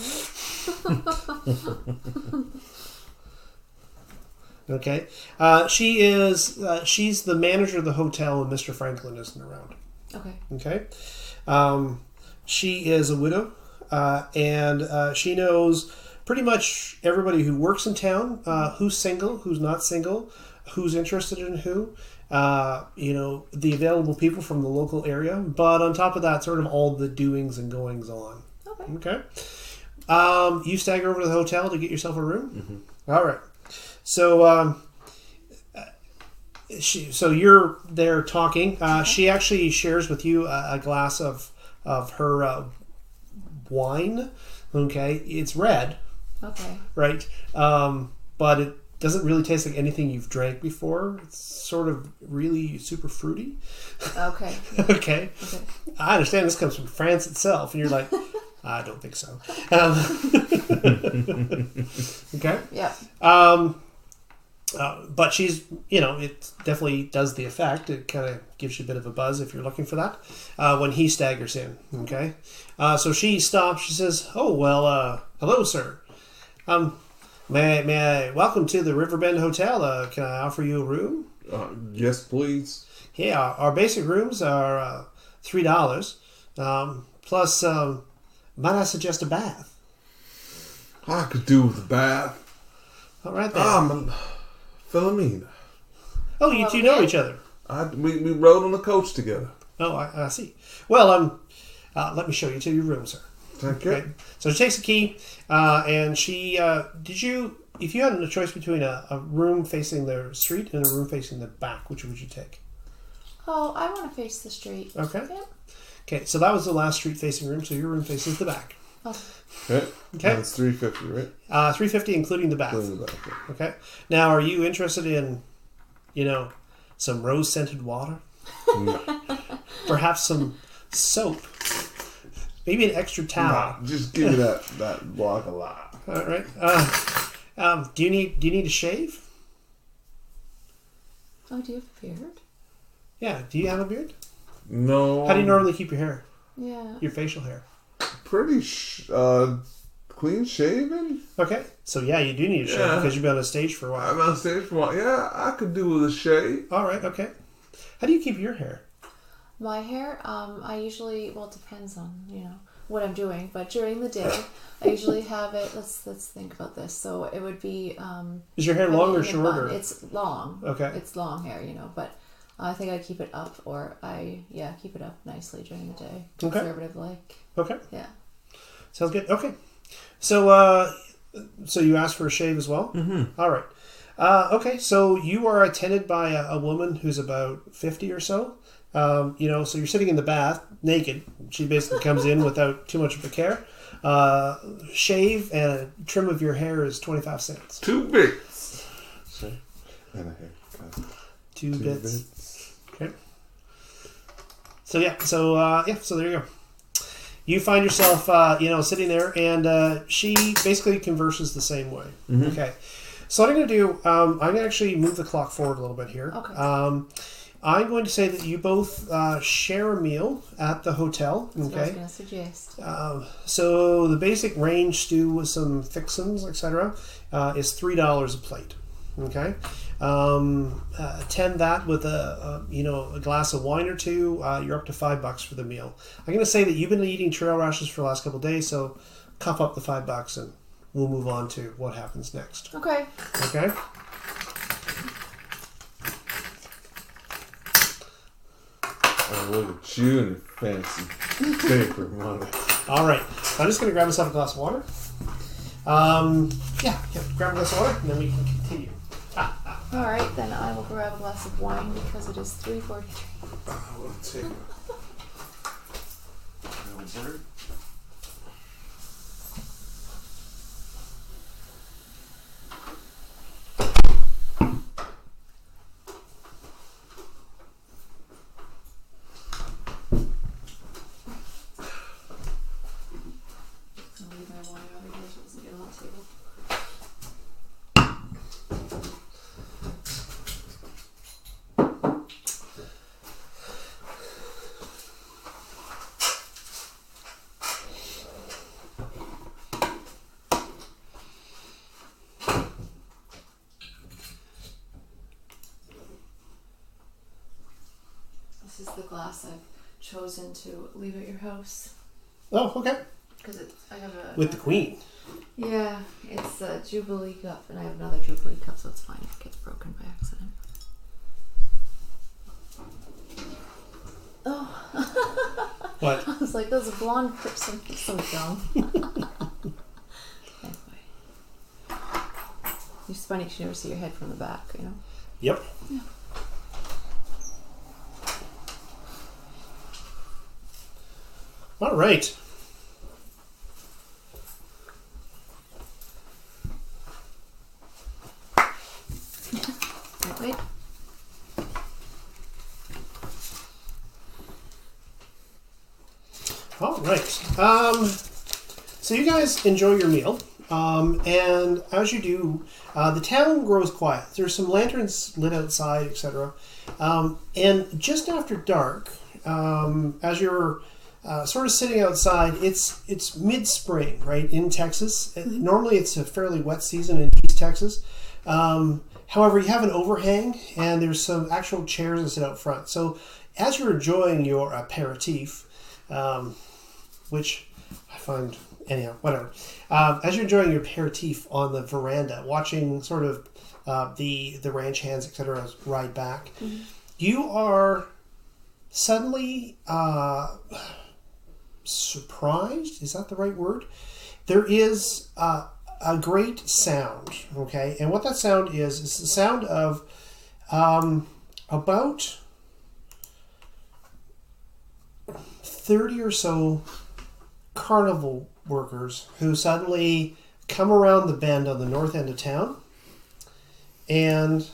Okay. She's the manager of the hotel, and Mr. Franklin isn't around. Okay. She is a widow, and she knows pretty much everybody who works in town, who's single, who's not single, who's interested in who, the available people from the local area. But on top of that, sort of all the doings and goings on. Okay. You stagger over to the hotel to get yourself a room? All right. So, so you're there talking. She actually shares with you a glass of her wine. Okay, it's red. Okay. Right. But it doesn't really taste like anything you've drank before. It's sort of really super fruity. Okay. Okay. I understand this comes from France itself, and you're like, I don't think so. Okay. Yeah. But she's, it definitely does the effect. It kind of gives you a bit of a buzz if you're looking for that. When he staggers in, okay? So she stops. She says, "Oh, well, hello, sir. May I welcome to the Riverbend Hotel. Can I offer you a room?" Yes, please. Yeah, our basic rooms are $3. Plus, might I suggest a bath? I could do with a bath. All right, then. Philomena. Oh, you two know each other. We rode on the coach together. Oh, I see. Well, let me show you to your room, sir. Thank you. Okay. So she takes the key, and she, if you had a choice between a room facing the street and a room facing the back, which would you take? Oh, I want to face the street. Okay. Yeah. Okay, so that was the last street facing room, so your room faces the back. Oh. Okay. That's $350, right? $350 including the bath. Okay. Now, are you interested in, some rose-scented water? Perhaps some soap? Maybe an extra towel? Nah, just give me that block a lot. All right. Do you need a shave? Oh, do you have a beard? Yeah. Do you have a beard? No. How do you normally keep your hair? Yeah. Your facial hair? Pretty clean shaven. Okay. So, yeah, you do need a shave because you've been on a stage for a while. I've been on stage for a while. Yeah, I could do with a shave. All right. Okay. How do you keep your hair? My hair, I usually, it depends on, what I'm doing. But during the day, I usually have it, let's think about this. So it would be... Is your hair long or short? Or? It's long. Okay. It's long hair, but I think I keep it up, or keep it up nicely during the day. Conservative like. Okay. Yeah. Sounds good. Okay. So So you asked for a shave as well? Mm-hmm. All right. Okay, so you are attended by a woman who's about 50 or so. So you're sitting in the bath, naked. She basically comes in without too much of a care. Shave and a trim of your hair is 25 cents. 2 bits. Sorry. And a haircut. 2 bits. Okay. So there you go. You find yourself, sitting there, and she basically converses the same way. Mm-hmm. Okay. So what I'm going to do, I'm going to actually move the clock forward a little bit here. Okay. I'm going to say that you both share a meal at the hotel. That's okay. what I was going to suggest. So the basic range stew with some fixins, etc., is $3 a plate. Okay. Attend that with a glass of wine or two. You're up to $5 for the meal. I'm going to say that you've been eating trail rashes for the last couple of days, so cuff up the $5 and we'll move on to what happens next. Okay. Okay. Oh, look at you and your fancy paper money. All right. I'm just going to grab myself a glass of water. Grab a glass of water, and then we can continue. All right, then I will grab a glass of wine because it is 3:43. I will take it. I'll leave my wine over here so it doesn't get on the table. This is the glass I've chosen to leave at your house Oh, okay. because I have a With the queen. Yeah, it's a Jubilee cup, and I have another Jubilee cup, so it's fine if it gets broken by accident. Oh. What? I was like, those blonde person is so dumb. Anyway. It's funny because you never see your head from the back, you know? Yep. Yeah. All right. Wait. All right. So you guys enjoy your meal, and as you do, the town grows quiet. There's some lanterns lit outside, etc. And just after dark, as you're sort of sitting outside, it's mid-spring, right, in Texas. Mm-hmm. Normally, it's a fairly wet season in East Texas. However, you have an overhang, and there's some actual chairs that sit out front. So as you're enjoying your aperitif, which I find, anyhow, whatever. As you're enjoying your aperitif on the veranda, watching sort of the ranch hands, etc., ride back, mm-hmm. you are suddenly surprised. Is that the right word? There is a great sound, okay? And what that sound is the sound of about 30 or so carnival workers who suddenly come around the bend on the north end of town and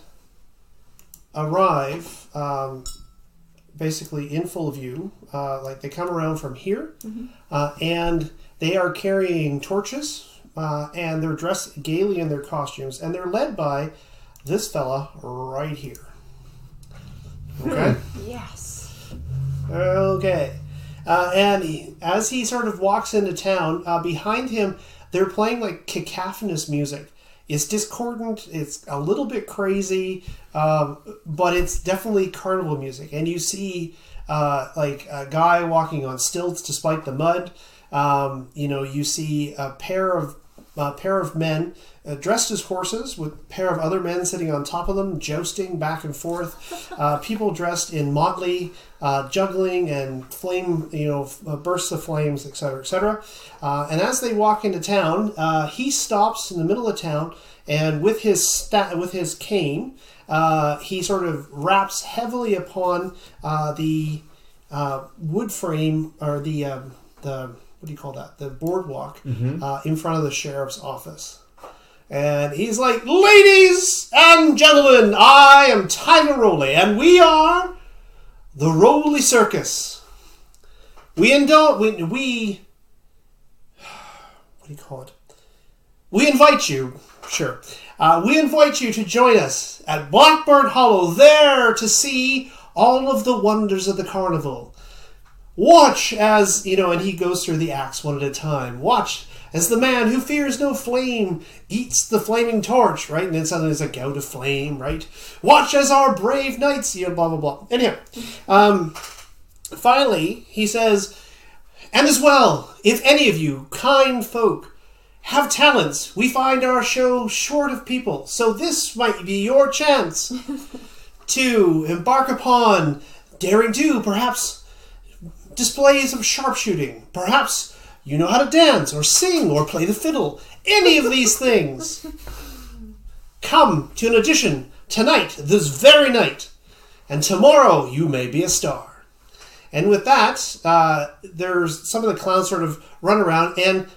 arrive basically in full view. Like they come around from here, mm-hmm. And they are carrying torches, and they're dressed gaily in their costumes, and they're led by this fella right here. Okay? Yes. Okay. And as he sort of walks into town, behind him, they're playing like cacophonous music. It's discordant, it's a little bit crazy, but it's definitely carnival music. And you see like a guy walking on stilts despite the mud. You see a pair of pair of men dressed as horses with a pair of other men sitting on top of them, jousting back and forth. People dressed in motley, juggling and flame, bursts of flames, etc., etc. And as they walk into town, he stops in the middle of town, and with his cane, he sort of raps heavily upon the wood frame, or the what do you call that? The boardwalk in front of the sheriff's office. And he's like, "Ladies and gentlemen, I am Tiger Roley, and we are the Roley Circus. We what do you call it? We invite you, sure. We invite you to join us at Blackburn Hollow, there to see all of the wonders of the carnival. Watch as," and he goes through the acts one at a time. "Watch as the man who fears no flame eats the flaming torch," right? And then suddenly there's a gout of flame, right? "Watch as our brave knights," blah, blah, blah. Anyhow, finally, he says, "And as well, if any of you kind folk have talents, we find our show short of people. So this might be your chance to embark upon daring do, perhaps displays of sharpshooting. Perhaps you know how to dance or sing or play the fiddle. Any of these things. Come to an audition tonight, this very night, and tomorrow you may be a star." And with that, there's some of the clowns sort of run around, and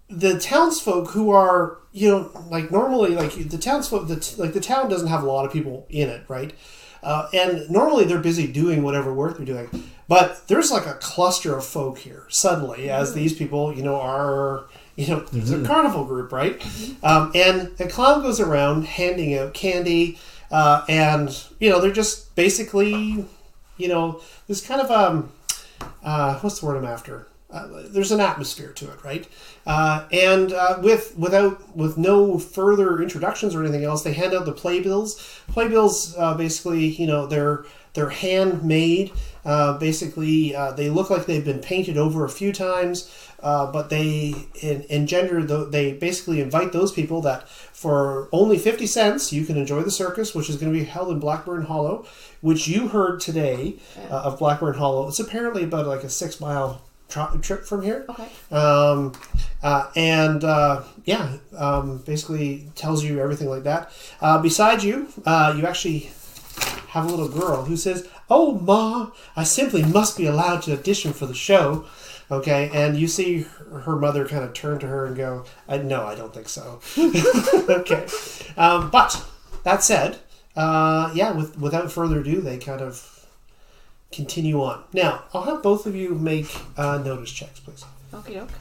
the townsfolk who are, normally, the townsfolk, the town doesn't have a lot of people in it, right? And normally they're busy doing whatever work they're doing. But there's like a cluster of folk here, suddenly, as these people, are, there's a carnival group, right? And a clown goes around handing out candy, and, they're just basically, this kind of, what's the word I'm after? There's an atmosphere to it, right? And with no further introductions or anything else, they hand out the playbills. Playbills, basically, they're handmade. They look like they've been painted over a few times, but they they basically invite those people that for only 50 cents you can enjoy the circus, which is going to be held in Blackburn Hollow, which you heard today of Blackburn Hollow. It's apparently about like a 6-mile trip from here. Okay. Basically tells you everything like that. Beside you, you actually have a little girl who says, "Oh, Ma, I simply must be allowed to audition for the show." Okay, and you see her mother kind of turn to her and go, "No, I don't think so." Okay. But that said, without further ado, they kind of continue on. Now, I'll have both of you make notice checks, please. Okie doke.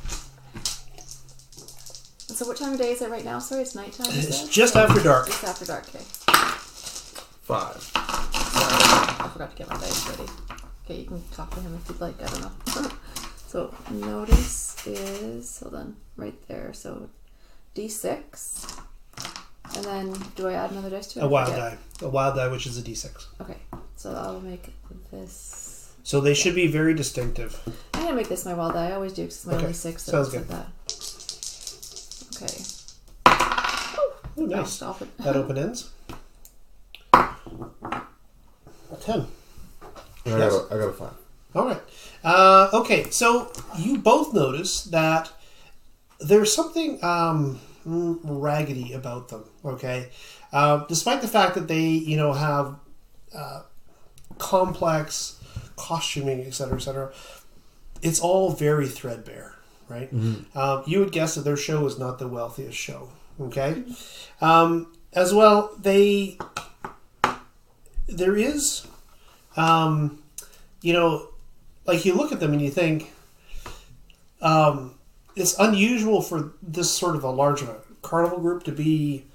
So what time of day is it right now? Sorry, it's nighttime. It's just after dark. Just after dark, okay. 5. I forgot to get my dice ready. Okay, you can talk to him if you'd like. I don't know. So notice is, hold on, right there. So D6. And then do I add another dice to it? A wild die. A wild die, which is a D6. Okay, so I'll make this. So they should be very distinctive. I'm going to make this my wild die. I always do because it's my only 6. So sounds good. Like that. Okay. Oh, nice. Stop it. That open ends. 10. I got a 5. All right. Okay, so you both notice that there's something raggedy about them. Okay, despite the fact that they, have complex costuming, etc., etc. It's all very threadbare, right? Mm-hmm. You would guess that their show is not the wealthiest show. Okay, as well, there is, like you look at them and you think, it's unusual for this sort of a large of a carnival group to be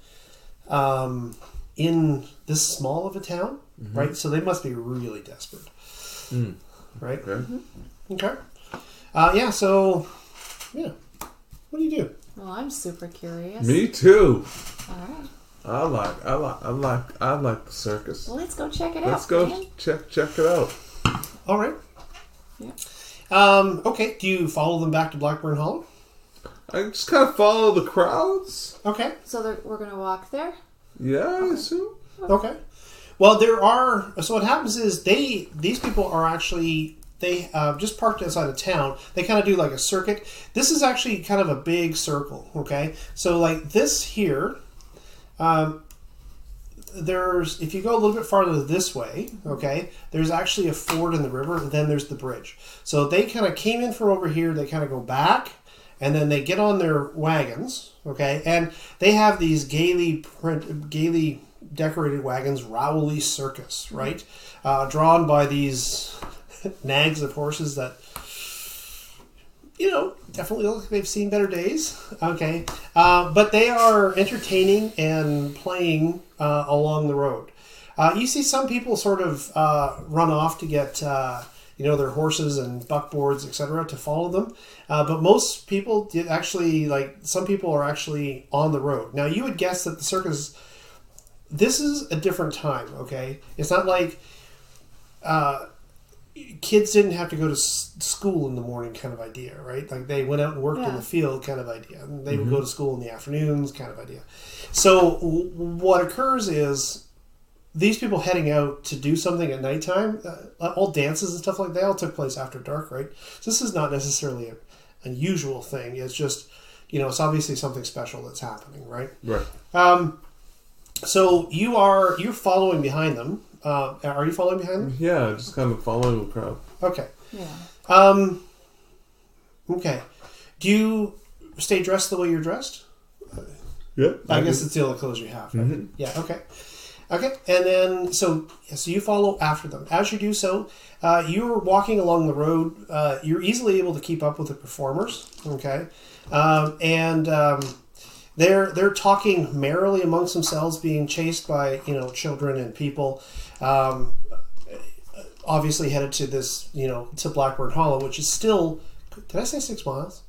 in this small of a town, mm-hmm. right? So they must be really desperate, right? Okay. Mm-hmm. Okay. So, what do you do? Well, I'm super curious. Me too. All right. I like the circus. Well, let's go check it out. Let's go check it out. All right. Yeah. Okay. Do you follow them back to Blackburn Hollow? I just kind of follow the crowds. Okay. So we're going to walk there? Yeah, I assume. Okay. Well, there are. So what happens is these people are actually they just parked outside of town. They kind of do like a circuit. This is actually kind of a big circle. Okay. So like this here. There's if you go a little bit farther this way, okay, there's actually a ford in the river, and then there's the bridge. So they kind of came in from over here, they kind of go back, and then they get on their wagons, okay, and they have these gaily decorated wagons, Rowley Circus, right, drawn by these nags of horses that, you know, definitely look like they've seen better days. Okay. But they are entertaining and playing along the road. You see some people sort of run off to get, their horses and buckboards, etc., to follow them. But most people did actually, like, some people are actually on the road. Now, you would guess that the circus, this is a different time, okay? It's not like... kids didn't have to go to school in the morning kind of idea, right? Like they went out and worked in the field kind of idea. And they would go to school in the afternoons kind of idea. So what occurs is these people heading out to do something at nighttime, all dances and stuff like that all took place after dark, right? So this is not necessarily an unusual thing. It's just, it's obviously something special that's happening, right? Right. So you're following behind them. Are you following behind them? Yeah, just kind of following the crowd. Okay. Yeah. Okay. Do you stay dressed the way you're dressed? Yeah. I guess it's the only clothes you have. Right? Mm-hmm. Yeah. Okay. Okay. And then, so you follow after them. As you do so, you're walking along the road. You're easily able to keep up with the performers. Okay. They're talking merrily amongst themselves, being chased by children and people. Obviously headed to this to Blackburn Hollow, which is still. Did I say 6 miles?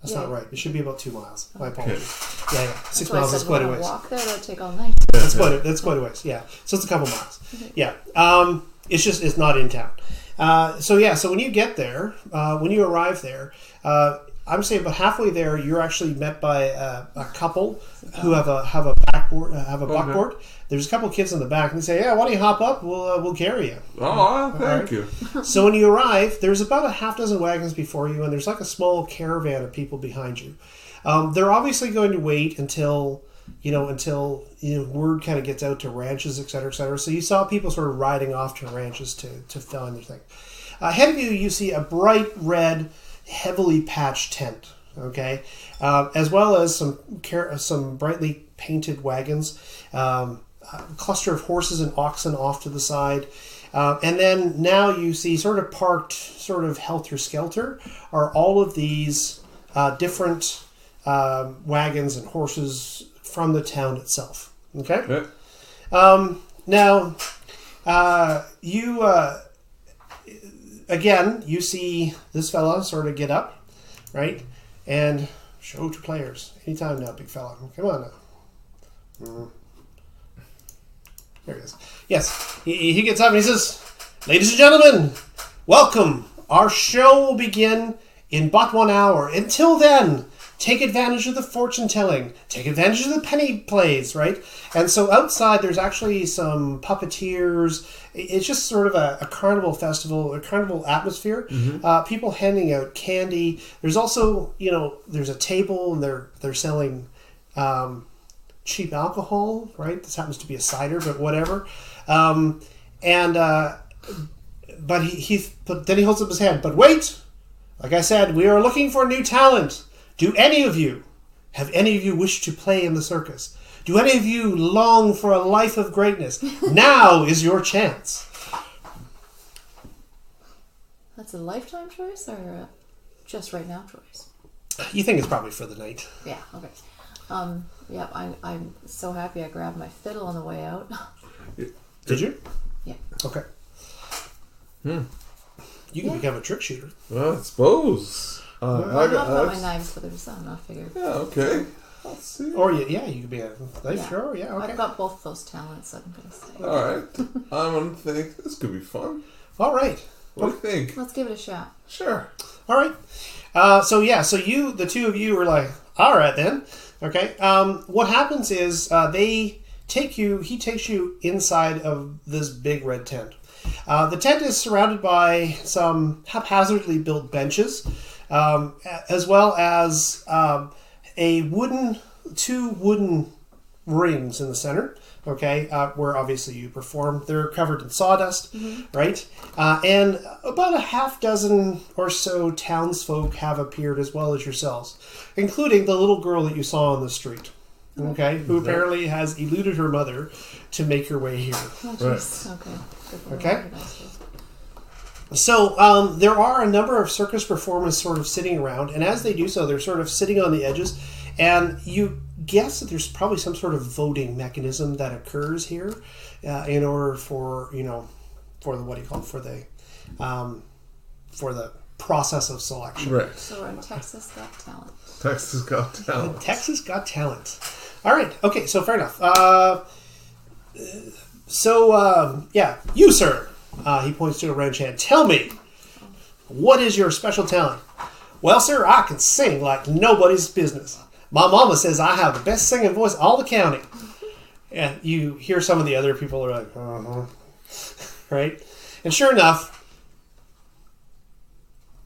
That's not right. It should be about 2 miles. My apologies. Okay. Yeah. 6 miles is quite a ways. Walk there, that'll take all night. That's quite a ways. Yeah. So it's a couple miles. Yeah. It's not in town. So when you get there, when you arrive there, I'm saying about halfway there, you're actually met by a couple who have a buckboard. There's a couple of kids in the back, and they say, "Yeah, why don't you hop up? We'll carry you." Oh, thank you. So when you arrive, there's about a half dozen wagons before you, and there's like a small caravan of people behind you. They're obviously going to wait until word kind of gets out to ranches, et cetera, et cetera. So you saw people sort of riding off to ranches to fill in their thing. Ahead of you, you see a bright red, heavily patched tent, okay, as well as some brightly painted wagons, a cluster of horses and oxen off to the side, and then now you see sort of parked, sort of helter-skelter, are all of these different wagons and horses from the town itself. Okay. Yeah. Now, again, you see this fella sort of get up, right? And show to players. Anytime now, big fella. Come on now. There he is. Yes, he gets up and he says, "Ladies and gentlemen, welcome. Our show will begin in but 1 hour. Until then, take advantage of the fortune telling. Take advantage of the penny plays," right? And so outside, there's actually some puppeteers. It's just sort of a carnival festival, a carnival atmosphere. Mm-hmm. People handing out candy. There's also, there's a table and they're selling cheap alcohol, right? This happens to be a cider, but whatever. But then he holds up his hand. But wait, like I said, we are looking for new talent. Have any of you wish to play in the circus? Do any of you long for a life of greatness? Now is your chance. That's a lifetime choice or a just right now choice? You think it's probably for the night. Yeah, okay. I'm so happy I grabbed my fiddle on the way out. Did you? Yeah. Okay. You can become a trick shooter. Well, I suppose. I've got my knives for the sun, I figured. Yeah, okay. I'll see. Or you could be a knife thrower. Yeah, okay. I've got both those talents, I'm going to say. All right. I'm going to think this could be fun. All right. What do you think? Let's give it a shot. Sure. All right. So the two of you are like, all right then. Okay. What happens is he takes you inside of this big red tent. The tent is surrounded by some haphazardly built benches, as well as two wooden rings in the center. Okay, where obviously you perform. They're covered in sawdust, right? And about a half dozen or so townsfolk have appeared, as well as yourselves, including the little girl that you saw on the street. Okay, who apparently has eluded her mother to make her way here. Oh, jeez. Okay. Okay. So there are a number of circus performers sort of sitting around, and as they do so, they're sort of sitting on the edges, and you guess that there's probably some sort of voting mechanism that occurs here in order for for the process of selection. Right. So we're in Texas Got Talent. Texas Got Talent. Texas Got Talent. All right. Okay. So fair enough. You sir. He points to a wrench hand. Tell me, what is your special talent? Well, sir, I can sing like nobody's business. My mama says I have the best singing voice in all the county. And you hear some of the other people are like, right? And sure enough,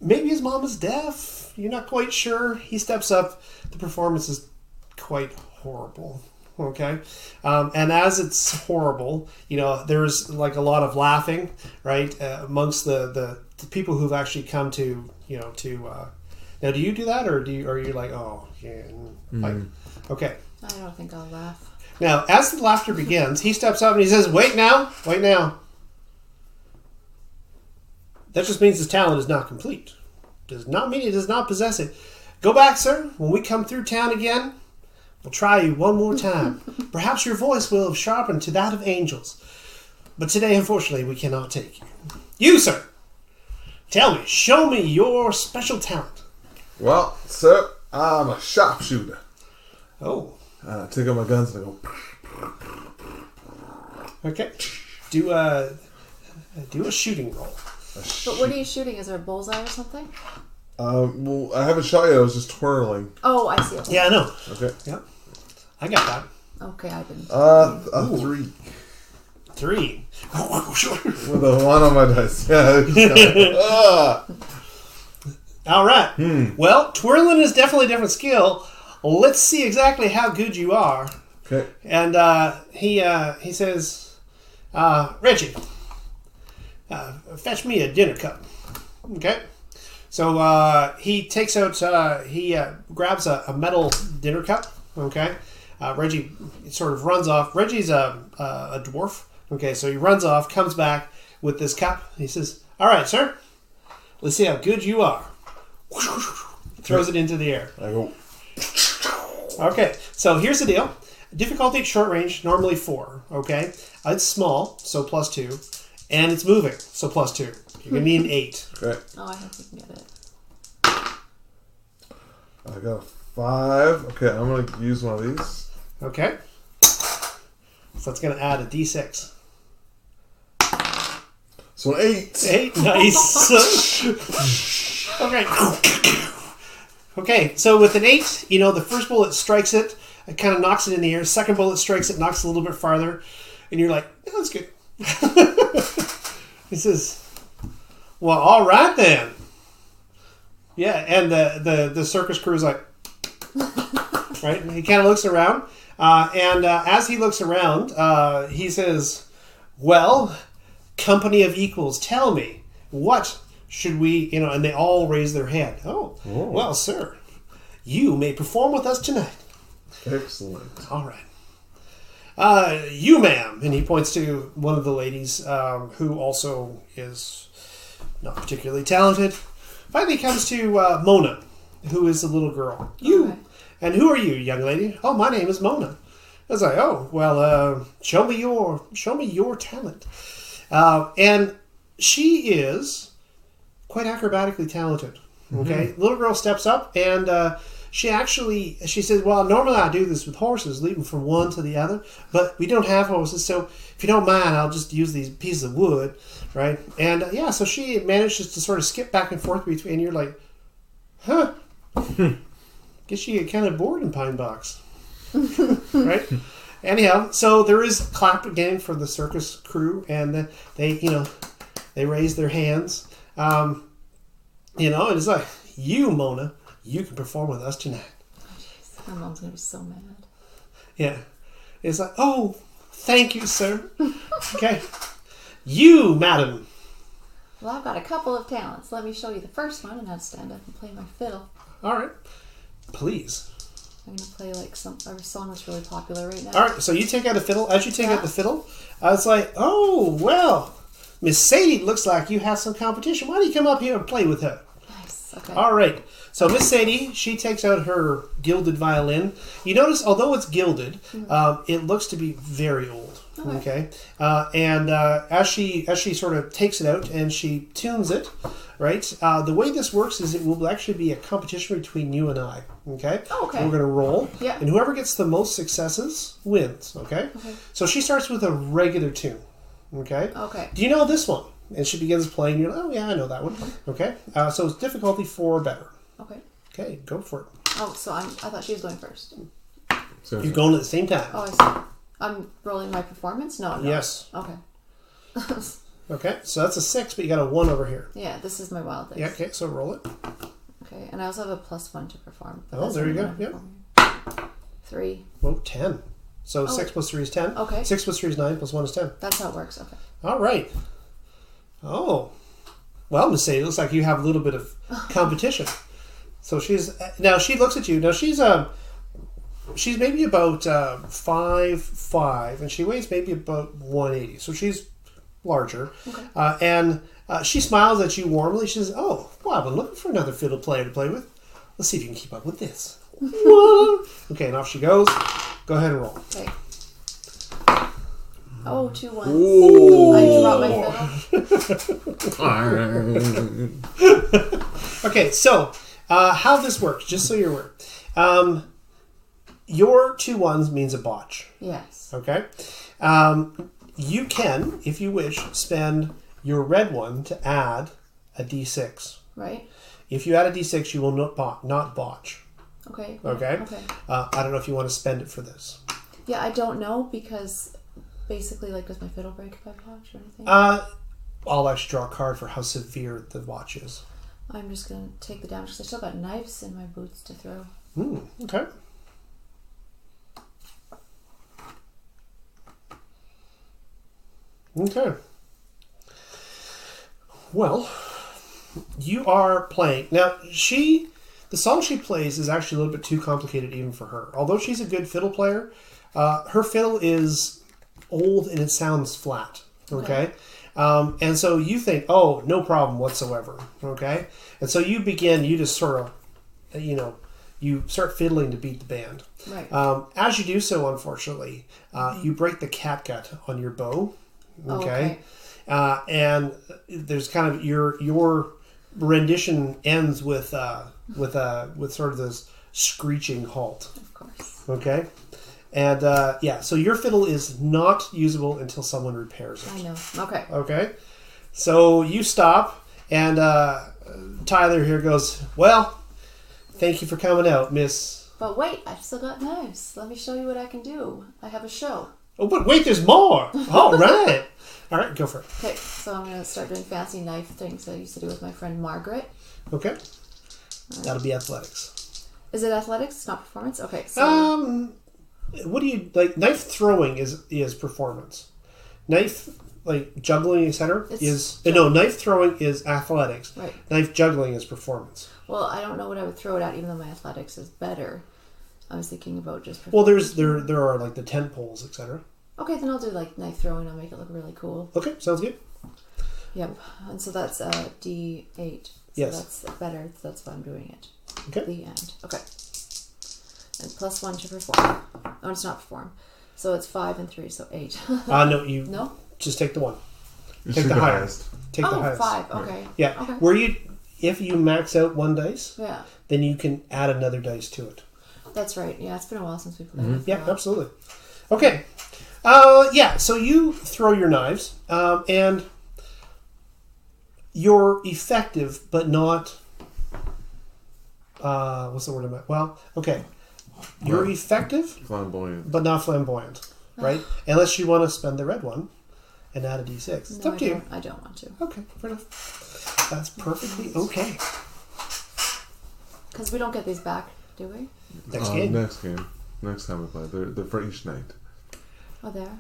maybe his mama's deaf. You're not quite sure. He steps up. The performance is quite horrible. Okay, and as it's horrible, there's like a lot of laughing, right, amongst the people who've actually come to. Now, do you do that, or are you like, oh, yeah, like, okay? I don't think I'll laugh. Now, as the laughter begins, he steps up and he says, "Wait now, wait now." That just means his talent is not complete. Does not mean he does not possess it. Go back, sir. When we come through town again, we'll try you one more time. Perhaps your voice will have sharpened to that of angels. But today, unfortunately, we cannot take you. You, sir, tell me, show me your special talent. Well, sir, I'm a sharpshooter. Oh. I take out my guns and I go... Okay. Do a shooting roll. But what are you shooting? Is there a bullseye or something? Well, I haven't shot yet. I was just twirling. Oh, I see. Okay. Yeah, I know. Okay. Yeah. I got that. Okay, I didn't. A 3. 3. With a 1 on my dice. Yeah. All right. Well, twirling is definitely a different skill. Let's see exactly how good you are. Okay. And he says, Reggie, fetch me a dinner cup. Okay. So he takes out, grabs a metal dinner cup. Okay. Reggie sort of runs off. Reggie's a dwarf. Okay, so he runs off, comes back with this cup. He says, all right, sir, let's see how good you are. Throws it into the air. I go... Okay, so here's the deal. Difficulty at short range, normally 4. Okay, it's small, so +2. And it's moving, so +2. You're going to need an 8. Okay. Oh, I hope we can get it. I got a 5. Okay, I'm going to use one of these. Okay. So that's going to add a D6. So an 8. 8, nice. Okay. Okay, so with an 8, the first bullet strikes it, it kind of knocks it in the air. Second bullet strikes it, knocks it a little bit farther. And you're like, yeah, that's good. He says, well, all right then. Yeah, and the circus crew is like, right? And he kind of looks around. And as he looks around, he says, well, company of equals, tell me, what should we, and they all raise their hand. Oh, well, sir, you may perform with us tonight. Excellent. All right. You, ma'am, and he points to one of the ladies who also is not particularly talented. Finally comes to Mona, who is the little girl. You. Okay. And who are you, young lady? Oh, my name is Mona. I was like, oh, well, show me your talent. And she is quite acrobatically talented. Okay, little girl steps up and she says, well, normally I do this with horses, lead them from one to the other, but we don't have horses, so if you don't mind, I'll just use these pieces of wood, right? And so she manages to sort of skip back and forth between, and you're like, huh, guess you get kind of bored in Pinebox, right? Anyhow, so there is clap again for the circus crew, and they raise their hands. And it's like, you, Mona, you can perform with us tonight. Oh, jeez. My mom's going to be so mad. Yeah. It's like, oh, thank you, sir. Okay. You, madam. Well, I've got a couple of talents. Let me show you the first one and how to stand up and play my fiddle. All right. Please. I'm going to play like a song that's really popular right now. All right. So you take out the fiddle. As you take out the fiddle, I was like, oh, well, Miss Sadie, looks like you have some competition. Why don't you come up here and play with her? Nice. Okay. All right. So Miss Sadie, she takes out her gilded violin. You notice, although it's gilded, it looks to be very old. Okay. And as she sort of takes it out and she tunes it, right? The way this works is it will actually be a competition between you and I. Okay. Oh, okay. We're going to roll. Yeah. And whoever gets the most successes wins. Okay. Okay. So she starts with a regular tune. Okay. Okay. Do you know this one? And she begins playing. You're like, oh yeah, I know that one. Okay. So it's difficulty 4 or better. Okay. Okay, go for it. Oh, so I thought she was going first. So You're going at the same time. Oh, I see. I'm rolling my performance? No. Yes. Okay. Okay, so that's a 6, but you got a 1 over here. Yeah, this is my wild dice. Yeah, okay, so roll it. Okay, and I also have a +1 to perform. Oh, there you go. Yep. 3. Oh, 10. So 6 plus 3 is 10. Okay. 6 plus 3 is 9, plus 1 is 10. That's how it works. Okay. All right. Oh. Well, Miss Sadie, it looks like you have a little bit of competition. So she looks at you. Now she's maybe about 5'5", and she weighs maybe about 180. So she's larger. Okay. And she smiles at you warmly. She says, "Oh, well, I've been looking for another fiddle player to play with. Let's see if you can keep up with this." Okay, and off she goes. Go ahead and roll. Okay. Oh, 2 1s. Ooh. I dropped my fiddle. Okay, so how this works, just so you're aware. Your 2 1s means a botch. Yes. Okay? You can, if you wish, spend your red one to add a d6. Right. If you add a d6, you will not botch. Okay. Okay? Okay. I don't know if you want to spend it for this. Yeah, I don't know because basically, like, does my fiddle break if I botch or anything? I'll actually draw a card for how severe the botch is. I'm just going to take the damage because I still got knives in my boots to throw. Okay. Okay. Well, you are playing. Now, the song she plays is actually a little bit too complicated even for her. Although she's a good fiddle player, her fiddle is old and it sounds flat. Okay? And so you think, oh, no problem whatsoever. Okay? And so you just sort of, you start fiddling to beat the band. Right. As you do so, unfortunately, you break the catgut on your bow. Okay. And there's kind of your rendition ends with sort of this screeching halt. Of course. Okay. And so your fiddle is not usable until someone repairs it. I know. Okay. Okay. So you stop, and Tyler here goes, "Well, thank you for coming out, Miss." But wait, I've still got knives. Let me show you what I can do. I have a show. Oh, but wait, there's more. All right. All right, go for it. Okay, so I'm going to start doing fancy knife things I used to do with my friend Margaret. Okay. That'll be athletics. Is it athletics? It's not performance? Okay, so... what do you... Like, knife throwing is performance. Knife, like, juggling, etc. Knife throwing is athletics. Right. Knife juggling is performance. Well, I don't know what I would throw it at, even though my athletics is better. I was thinking about just Well, performance. there are, like, the tent poles, etc. Okay, then I'll do, like, knife throwing. I'll make it look really cool. Okay, sounds good. Yep. And so that's D8. So Yes. that's better. That's why I'm doing it. Okay. The end. Okay. And +1 to perform. Oh, it's not perform. So it's 5 and 3, so 8. No, you... No? Just take the one. You Take should the go highest. Take the highest. 5. Okay. Yeah. Okay. Where you... if you max out one dice, Yeah. then you can add another dice to it. That's right. Yeah, it's been a while since we played. Yeah, absolutely. Okay. So you throw your knives, and you're effective, but not... what's the word I'm at? Well, okay. You're effective, Flamboyant. but not flamboyant, right? Unless you want to spend the red one and add a d6. It's up to you. I don't want to. Okay, fair enough. That's perfectly okay. Because we don't get these back, do we? Next game. Next game. Next time we play. They're for each night. Oh, there.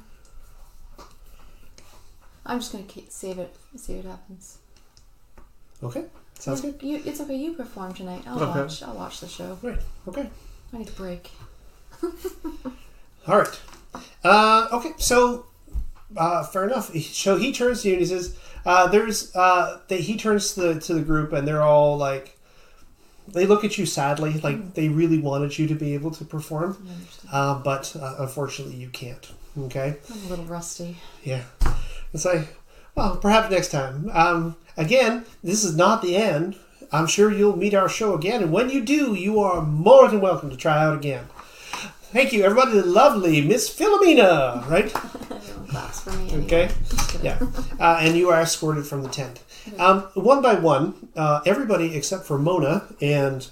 I'm just gonna save it. See what happens. Okay, sounds good. It's okay. You perform tonight. I'll watch the show. Right. Okay. I need a break. All right. Okay. So, fair enough. So he turns to you and he says, he turns to the group and they're all like, they look at you sadly, like they really wanted you to be able to perform, but unfortunately you can't. Okay. I'm a little rusty. Yeah. It's like, well, perhaps next time. Again, this is not the end. I'm sure you'll meet our show again, and when you do, you are more than welcome to try out again. Thank you, everybody. The lovely Miss Philomena, right? Everyone claps for me. Anyway. Okay. Yeah. And you are escorted from the tent. One by one, everybody except for Mona and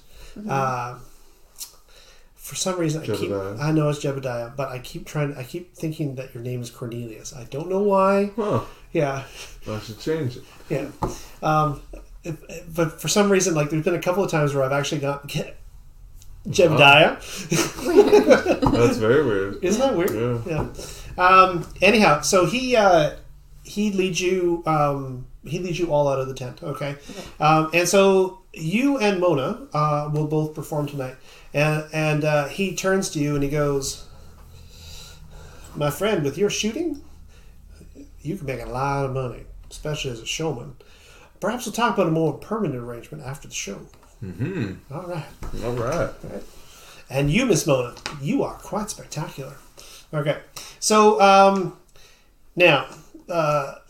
for some reason I know it's Jebidiah, but I keep thinking that your name is Cornelius. I don't know why. Huh. Yeah. I should change it. Yeah. But for some reason, like there's been a couple of times where I've actually got Jebidiah. That's very weird. Isn't that weird? Yeah. Anyhow, so he leads you all out of the tent. Okay. And so you and Mona will both perform tonight. And he turns to you and he goes, "My friend, with your shooting, you can make a lot of money, especially as a showman. Perhaps we'll talk about a more permanent arrangement after the show." Mm-hmm. All right. All right. And you, Miss Mona, you are quite spectacular. Okay. So now the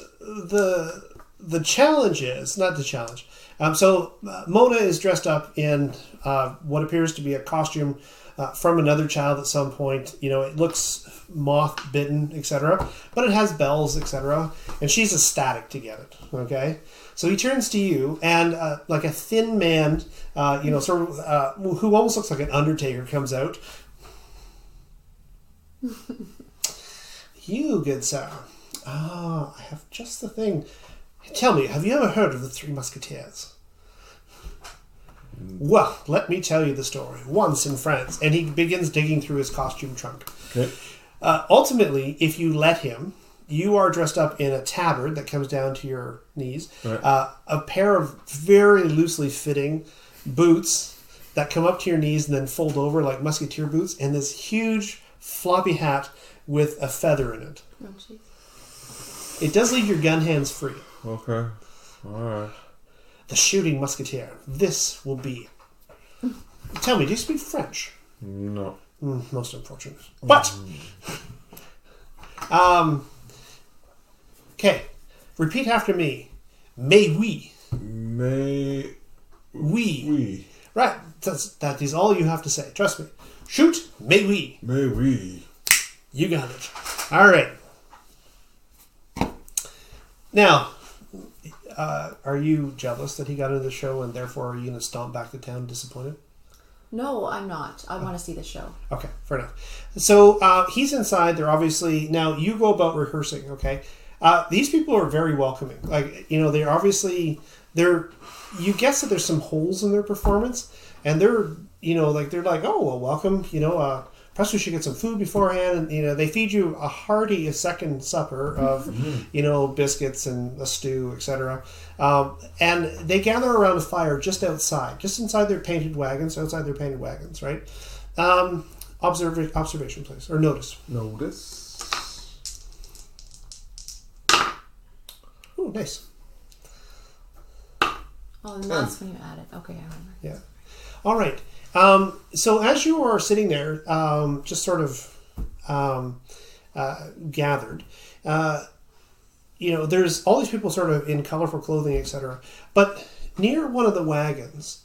challenge is not the challenge. So Mona is dressed up in what appears to be a costume from another child at some point. You know, it looks moth bitten, etc., but it has bells, etc., and she's ecstatic to get it. Okay. So he turns to you, and like a thin man, sort of, who almost looks like an undertaker, comes out. "You, good sir. I have just the thing. Tell me, have you ever heard of the Three Musketeers?" "Well, let me tell you the story. Once in France," and he begins digging through his costume trunk. Okay. Ultimately, if you let him, you are dressed up in a tabard that comes down to your knees, right. A pair of very loosely fitting boots that come up to your knees and then fold over like musketeer boots, and this huge floppy hat with a feather in it. Oh, jeez. It does leave your gun hands free. Okay. All right. The shooting musketeer. This will be. Tell me, do you speak French? No. Most unfortunate. But okay. Repeat after me. Mais oui. May Oui. we? Right. That is all you have to say. Trust me. Shoot. Mais oui. May we? You got it. All right. Now, are you jealous that he got into the show, and therefore are you going to stomp back to town disappointed? No, I'm not. I want to see the show. Okay, fair enough. So he's inside. They're obviously... Now, you go about rehearsing, okay? These people are very welcoming. Like, they're obviously... You guess that there's some holes in their performance, and they're like, "Oh, well, welcome, perhaps we should get some food beforehand." And, they feed you a hearty second supper of, biscuits and a stew, etc. And they gather around a fire just inside their painted wagons, right? Observation, please, or notice. Notice. Oh, nice. Oh, and that's when you add it. Okay, I remember. Yeah. All right. So as you are sitting there, just sort of gathered, there's all these people sort of in colorful clothing, etc. But near one of the wagons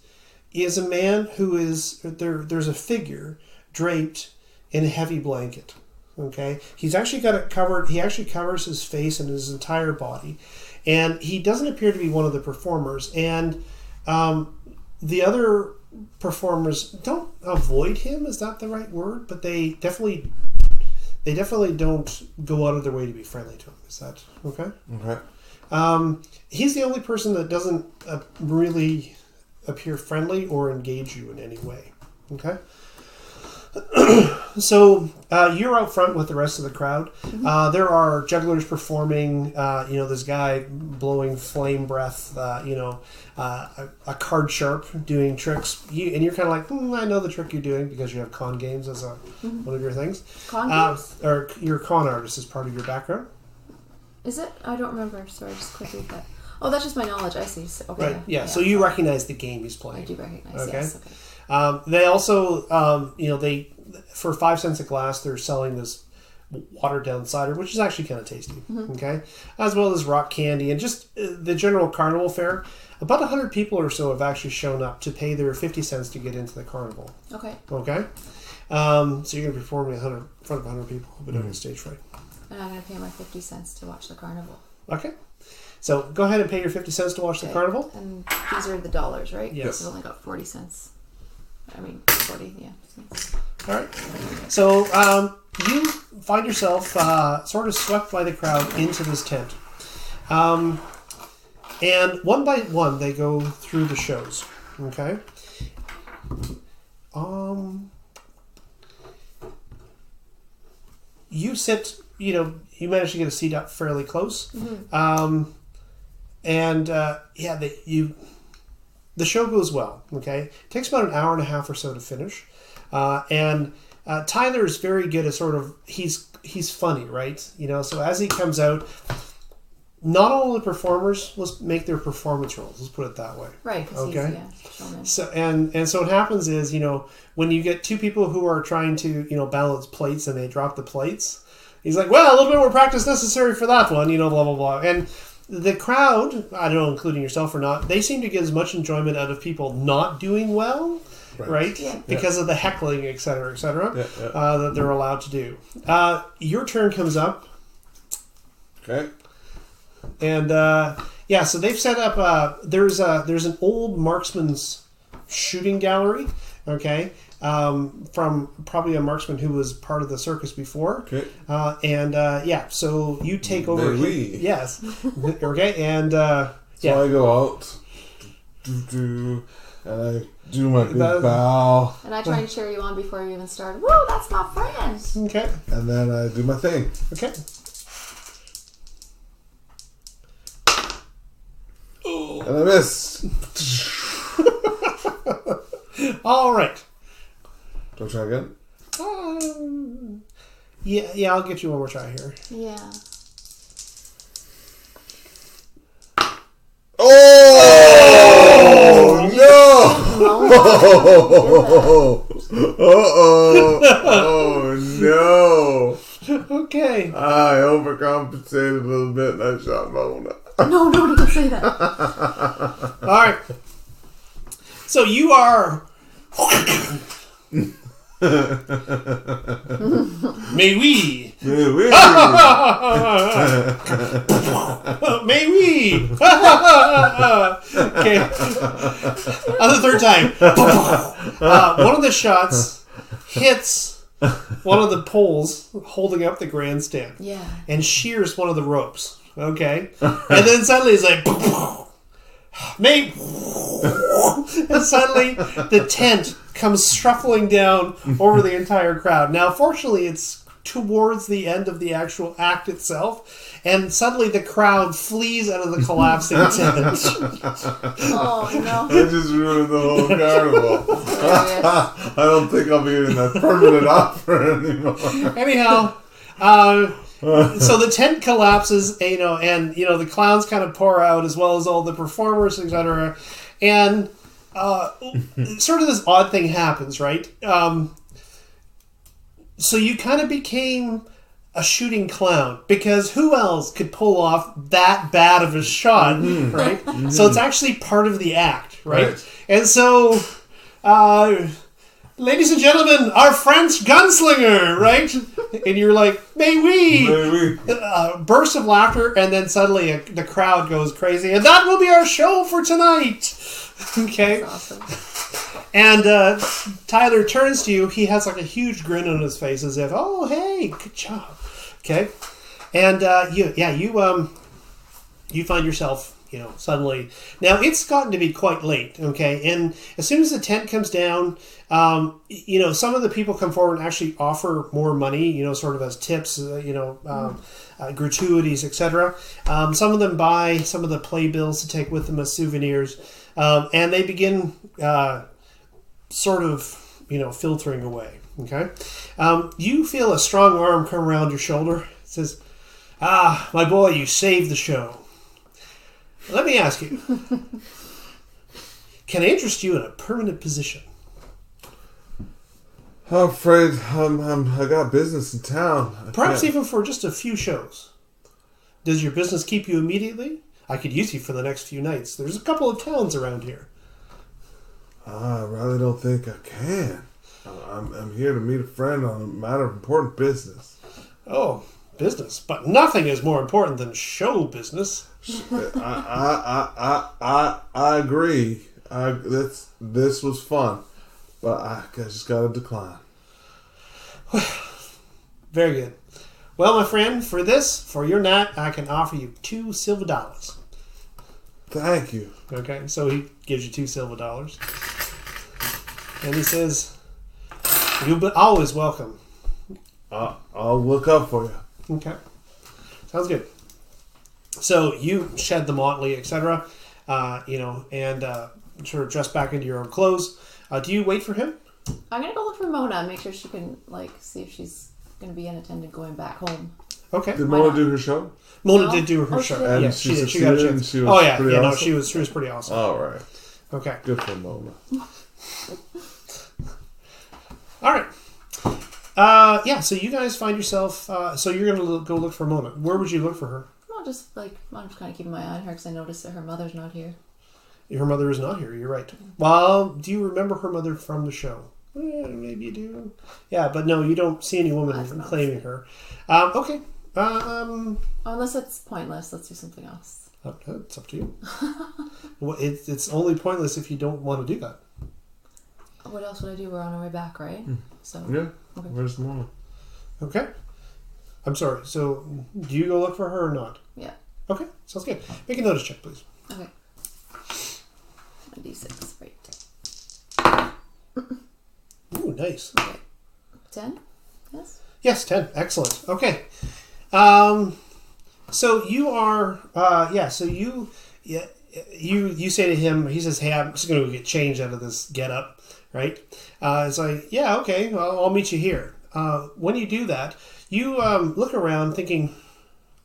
is a man who is there. There's a figure draped in a heavy blanket. Okay, he's actually got it covered. He actually covers his face and his entire body, and he doesn't appear to be one of the performers. And the other performers don't avoid him. Is that the right word? But they definitely don't go out of their way to be friendly to him. Is that okay? Okay. He's the only person that doesn't really appear friendly or engage you in any way. Okay. So you're out front with the rest of the crowd. There are jugglers performing. This guy blowing flame breath. A card sharp doing tricks. And you're kind of like, I know the trick you're doing because you have con games as one of your things. Con games? Or you're a con artist as part of your background. Is it? I don't remember. Sorry, just quickly that. Oh, that's just my knowledge. I see. Okay. Right. Yeah. So you recognize the game he's playing. I do recognize. Okay. Yes. Okay. They also, they for 5 cents a glass, they're selling this watered down cider, which is actually kind of tasty. Okay, as well as rock candy and just the general carnival fare. About 100 people or so have actually shown up to pay their 50 cents to get into the carnival. Okay. Okay. So you're going to be performing in front of 100 people, but on stage fright. And I'm going to pay my 50 cents to watch the carnival. Okay. So go ahead and pay your 50 cents to watch the carnival. And these are the dollars, right? Yes. So I've only got 40 cents. 40, yeah. Cents. All right. So you find yourself sort of swept by the crowd into this tent. And one by one, they go through the shows. Okay? You sit, you manage to get a seat up fairly close. The show goes well, okay? It takes about an hour and a half or so to finish. And Tyler is very good at sort of, he's funny, right? So as he comes out, not all the performers will make their performance rolls. Let's put it that way. Right. Okay. Showman. So and so what happens is, when you get two people who are trying to, balance plates and they drop the plates, he's like, well, a little bit more practice necessary for that one, blah, blah, blah. And the crowd, I don't know, including yourself or not, they seem to get as much enjoyment out of people not doing well, right? Yeah. Because of the heckling, et cetera, that they're allowed to do. Your turn comes up. Okay. And so they've set up. There's an old marksman's shooting gallery. Okay, from probably a marksman who was part of the circus before. Okay. So you take over. Yes. Okay, and so I go out, and I do my big bow, and I try to cheer you on before you even start. Woo, that's my friend. Okay. And then I do my thing. Okay. And I miss. All right. Do I try again? Yeah, I'll get you one more try here. Yeah. Oh no! Okay. I overcompensated a little bit and I shot Mona. No, don't say that. All right. So you are. May we? May we? May we? Okay. On the third time, one of the shots hits one of the poles holding up the grandstand. Yeah. And shears one of the ropes. Okay. And then suddenly it's like, May. And suddenly the tent comes shuffling down over the entire crowd. Now, fortunately, it's towards the end of the actual act itself, and suddenly the crowd flees out of the collapsing tent. Oh, no. I just ruined the whole carnival. I don't think I'll be getting that permanent offer anymore. Anyhow, so the tent collapses, and the clowns kind of pour out, as well as all the performers, etc. And sort of this odd thing happens, right? So you kind of became a shooting clown, because who else could pull off that bad of a shot, right? So it's actually part of the act, right? And so, ladies and gentlemen, our French gunslinger, right? And you're like, may we? Burst of laughter, and then suddenly the crowd goes crazy, and that will be our show for tonight. Okay? That's awesome. And Tyler turns to you. He has like a huge grin on his face, as if, "Oh, hey, good job." Okay, and you find yourself, suddenly. Now it's gotten to be quite late. Okay, and as soon as the tent comes down, some of the people come forward and actually offer more money. Sort of as tips. Gratuities, etc. Some of them buy some of the playbills to take with them as souvenirs, and they begin. Sort of, filtering away. Okay, you feel a strong arm come around your shoulder. It says, "Ah, my boy, you saved the show. Let me ask you, can I interest you in a permanent position?" I'm afraid I got business in town. Perhaps even for just a few shows. Does your business keep you immediately? I could use you for the next few nights. There's a couple of towns around here. I really don't think I can. I'm here to meet a friend on a matter of important business. Oh, business. But nothing is more important than show business. I agree. This was fun, but I just gotta decline. Very good. Well, my friend, for your night, I can offer you $2 silver. Thank you. Okay, so he gives you $2 silver. And he says, "You'll be always welcome." I'll look up for you. Okay. Sounds good. So you shed the motley, etc., and sort of dress back into your own clothes. Do you wait for him? I'm going to go look for Mona and make sure she can, see if she's going to be in attendant going back home. Okay. Did Mona do her show? Mona did do her show. And Yeah, she did. She got a succeeded and chance. she was pretty awesome? She was pretty awesome. All right. Okay. Good for Mona. All right. So you guys find yourself... so you're going to go look for Mona. Where would you look for her? Well, I'm just kind of keeping my eye on her because I noticed that her mother's not here. Her mother is not here. You're right. Well, do you remember her mother from the show? Maybe you do. Yeah, but no, you don't see any woman claiming her. Okay. Unless it's pointless, let's do something else. It's up to you. Well, it's only pointless if you don't want to do that. What else would I do? We're on our way back, right? So Yeah. Okay. Where's Mona? Okay. I'm sorry. So, do you go look for her or not? Yeah. Okay. Sounds good. Make a notice check, please. Okay. A D6, right. Ooh, nice. Okay. 10? Yes? Yes, 10. Excellent. Okay. So you are, you say to him, he says, "Hey, I'm just going to get changed out of this getup," right? It's like, "Yeah, okay, well, I'll meet you here." When you do that, you look around thinking,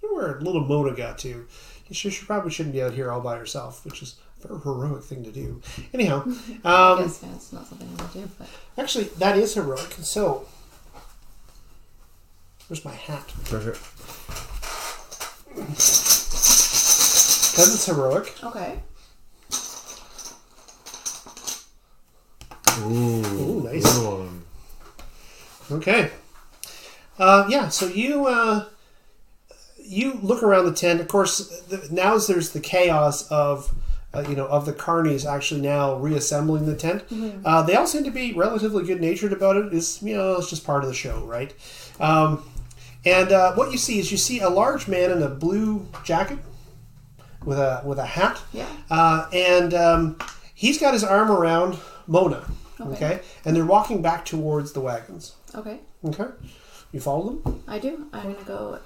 I wonder where little Mona got to. She probably shouldn't be out here all by herself, which is a very heroic thing to do. Anyhow. I guess it's not something I would do, but... Actually, that is heroic. So, where's my hat? Right here. Because it's heroic. Okay. Ooh, nice. Good one. Okay. So you look around the tent. Of course, there's the chaos of the carnies actually now reassembling the tent. Mm-hmm. They all seem to be relatively good-natured about it. It's just part of the show, right? And what you see a large man in a blue jacket with a hat. Yeah. And he's got his arm around Mona. Okay. And they're walking back towards the wagons. Okay. Okay. You follow them? I do. I'm gonna go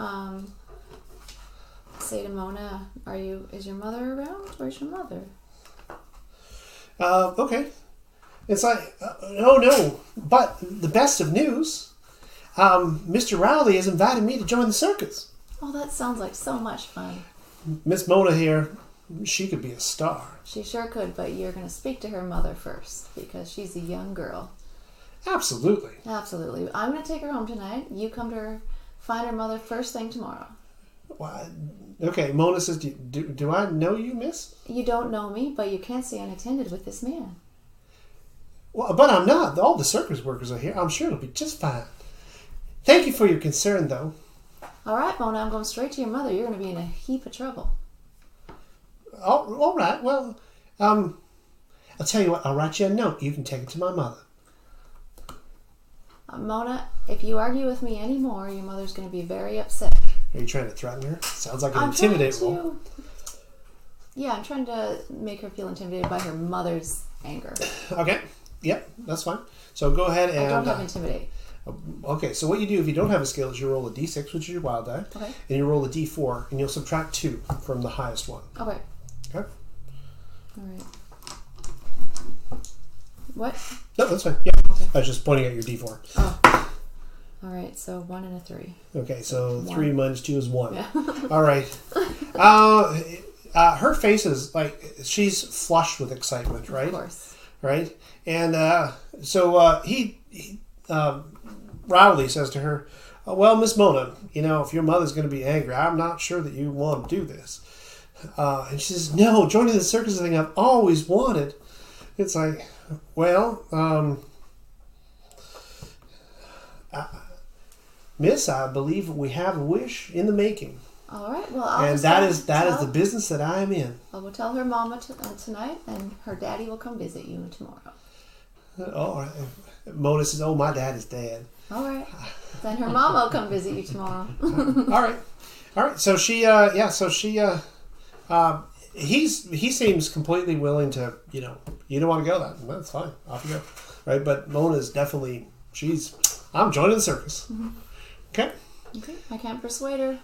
say to Mona, is your mother around? Where's your mother? Okay. It's like, oh no, but the best of news, Mr. Rowley has invited me to join the circus. Oh, that sounds like so much fun. Miss Mona here, she could be a star. She sure could, but you're going to speak to her mother first, because she's a young girl. Absolutely. Absolutely. I'm going to take her home tonight. You come to her find her mother first thing tomorrow. Well, okay, Mona says, do I know you, miss? You don't know me, but you can't stay unattended with this man. Well, but I'm not. All the circus workers are here. I'm sure it'll be just fine. Thank you for your concern, though. All right, Mona, I'm going straight to your mother. You're going to be in a heap of trouble. All right. Well, I'll tell you what. I'll write you a note. You can take it to my mother. Mona, if you argue with me anymore, your mother's going to be very upset. Are you trying to threaten her? Sounds like an intimidate role. Yeah, I'm trying to make her feel intimidated by her mother's anger. Okay. Yep, that's fine. So go ahead and... I don't have intimidate. Okay, so what you do if you don't have a skill is you roll a d6, which is your wild die, Okay. and you roll a d4, and you'll subtract 2 from the highest one. Okay. Okay? All right. What? No, that's fine. Yeah. Okay. I was just pointing at your d4. Oh. All right, so 1 and a 3. Okay, so 1. 3 minus 2 is 1. Yeah. All right. Her face is like she's flushed with excitement, right? Of course. Right? And so he Rowley says to her, well, Miss Mona, if your mother's going to be angry, I'm not sure that you want to do this. And she says, no, joining the circus thing I've always wanted. It's like, well, Miss, I believe we have a wish in the making. All right, well, that is the business that I am in. I will tell her mama tonight, and her daddy will come visit you tomorrow. Oh, Mona says, oh, my dad is dead. All right. Then her mama will come visit you tomorrow. All right. So she, he seems completely willing to, you don't want to go, that's fine. Off you go. Right. But Mona's definitely, I'm joining the circus. Mm-hmm. Okay. Okay. I can't persuade her.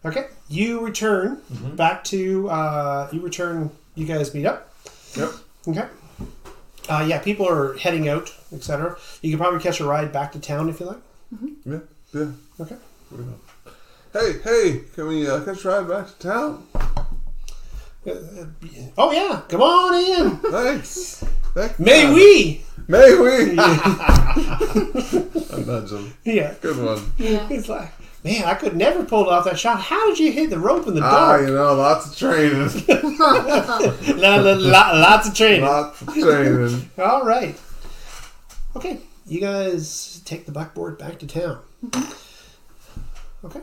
Okay. You return back to, you guys meet up. Yep. Okay. Yeah, people are heading out, etc. You can probably catch a ride back to town if you like. Mm-hmm. Yeah. Okay. Hey, can we catch a ride back to town? Oh yeah, come on in. Thanks. May we? I nudge him. Yeah. Good one. Yeah. It's like, man, I could never pull off that shot. How did you hit the rope in the dark? Lots of training. Lots of training. Lots of training. All right. Okay, you guys take the buckboard back to town. Okay.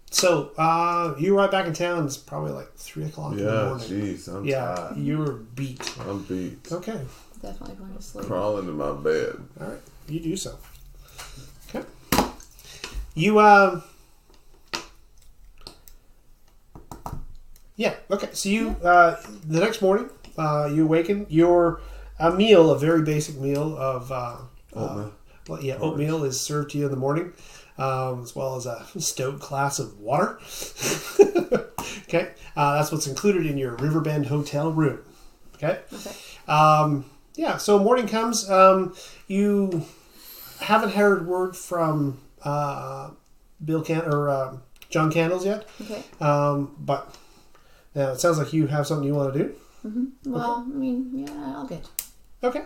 So, you arrive back in town. It's probably like 3 o'clock in the morning. Jeez, I'm tired. You were beat. I'm beat. Okay. Definitely going to sleep. Crawling in my bed. All right, you do so. Okay. You yeah. Okay. So you the next morning you awaken. A very basic meal of Oatmeal. Oatmeal is served to you in the morning, as well as a stout glass of water. Okay, that's what's included in your Riverbend hotel room. Okay. Yeah. So morning comes. You haven't heard word from John Candles yet. Okay. But now it sounds like you have something you want to do. Mm-hmm. Well, Okay. I mean, yeah, I'll get. Okay.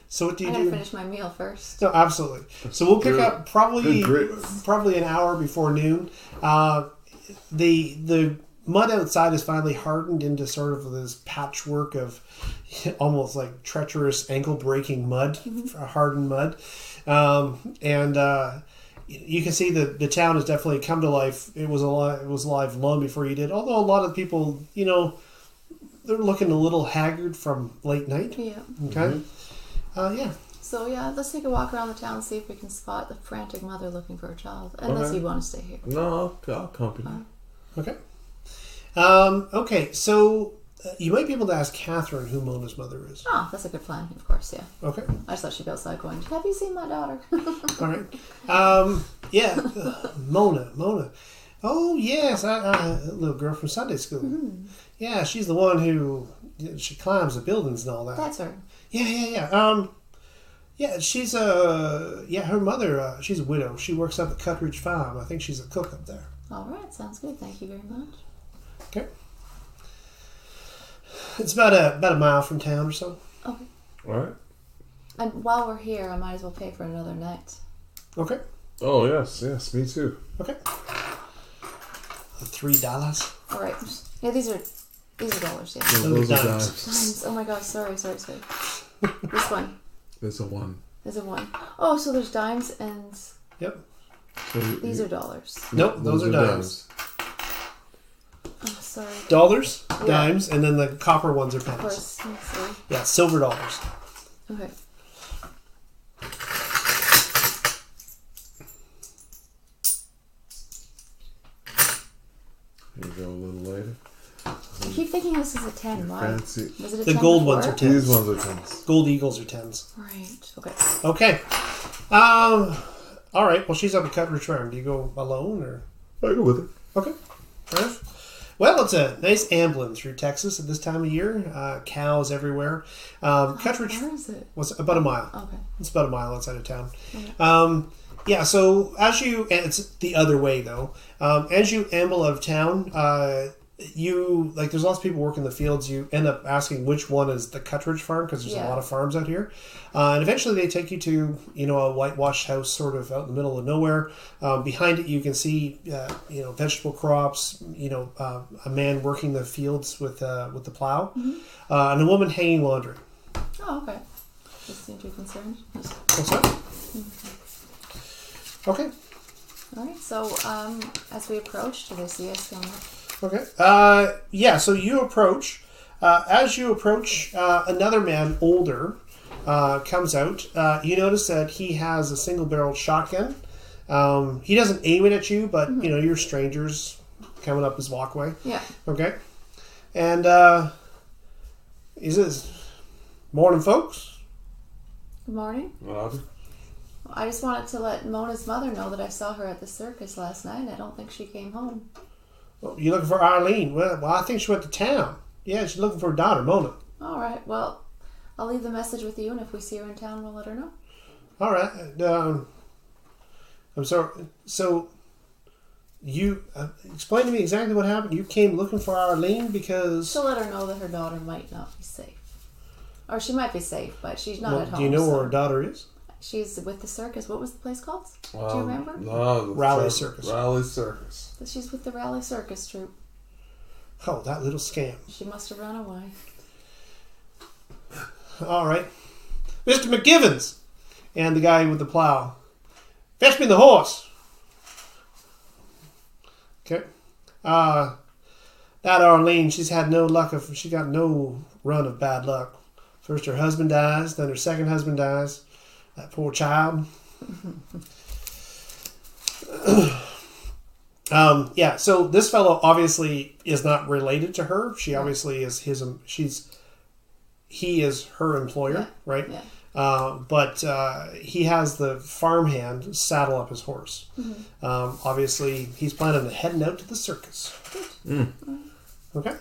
So what do you I do? gotta finish my meal first. No, absolutely. So we'll pick up probably an hour before noon. The mud outside is finally hardened into sort of this patchwork of almost like treacherous ankle-breaking mud, hardened mud, and you can see the town has definitely come to life. It was alive long before you did. Although a lot of people, they're looking a little haggard from late night. Yeah. Okay. Yeah. So yeah, let's take a walk around the town and see if we can spot the frantic mother looking for her child. Unless you want to stay here. No, I'll accompany. Okay. Okay. So you might be able to ask Catherine who Mona's mother is. Oh, that's a good plan. Of course, yeah. Okay. I just thought she'd be outside going, "Have you seen my daughter?" All right. Yeah. Mona. Oh yes, a little girl from Sunday school. Mm-hmm. Yeah, she's the one who she climbs the buildings and all that. That's her. Yeah. Yeah, she's her mother. She's a widow. She works up at Cutteridge Farm. I think she's a cook up there. All right, sounds good. Thank you very much. Okay. It's about a mile from town or so. Okay. All right. And while we're here, I might as well pay for another night. Okay. Oh, yes, me too. Okay. $3. All right. Yeah, these are dollars. Yeah. So Those those are dimes. dimes. Dimes. Oh my gosh. Sorry. This one. There's a 1. There's a 1. Oh, so there's dimes and Yep. So these are dollars. Nope, those are dimes. Oh, sorry. Dollars, Yeah. dimes, and then the copper ones are Of pennies. course. Let's see. Yeah, silver dollars. Okay. Here you go, a little later. I keep thinking this is a 10. Why? Fancy. Was it a The 10 gold before? ones are 10. These ones are 10s. Gold eagles are 10s. Right. Okay. Okay. All right. Well, she's up at Cutteridge Farm. Do you go alone or? I go with it. Okay. Fair enough. Well, it's a nice ambling through Texas at this time of year. Cows everywhere. Cutteridge Where is it? was about a mile. Okay. It's about a mile outside of town. Okay. Yeah, so and it's the other way though. As you amble out of town, there's lots of people working the fields. You end up asking which one is the Cutteridge farm because there's a lot of farms out here. And eventually they take you to, a whitewashed house sort of out in the middle of nowhere. Behind it you can see, vegetable crops, a man working the fields with the plow, and a woman hanging laundry. Oh, okay. Just seem too concerned. What's that? Okay. All right. So, as we approach, do they see us coming up? Okay. So you approach. As you approach, another man, older, comes out. You notice that he has a single-barreled shotgun. He doesn't aim it at you, but, you're strangers coming up his walkway. Yeah. Okay. And he says, "Morning, folks." Good morning. Roger. I just wanted to let Mona's mother know that I saw her at the circus last night. I don't think she came home. "Well, you looking for Arlene?" Well, I think she went to town. Yeah, she's looking for her daughter, Mona. All right. Well, I'll leave the message with you, and if we see her in town, we'll let her know. All right. I'm sorry. So, you explain to me exactly what happened. You came looking for Arlene because... To let her know that her daughter might not be safe. Or she might be safe, but she's not at home. Do you know so where her daughter is? She's with the circus. What was the place called? Do you remember? No, the Raleigh Circus. Raleigh Circus. She's with the Raleigh Circus troupe. Oh, that little scam. She must have run away. All right. Mr. McGivens! And the guy with the plow. "Fetch me the horse." Okay. That Arlene, she's had no luck she got no run of bad luck. First her husband dies, then her second husband dies. That poor child. So this fellow obviously is not related to her. She obviously is he is her employer, right? Yeah. But he has the farmhand saddle up his horse. Obviously, he's planning on heading out to the circus. Okay.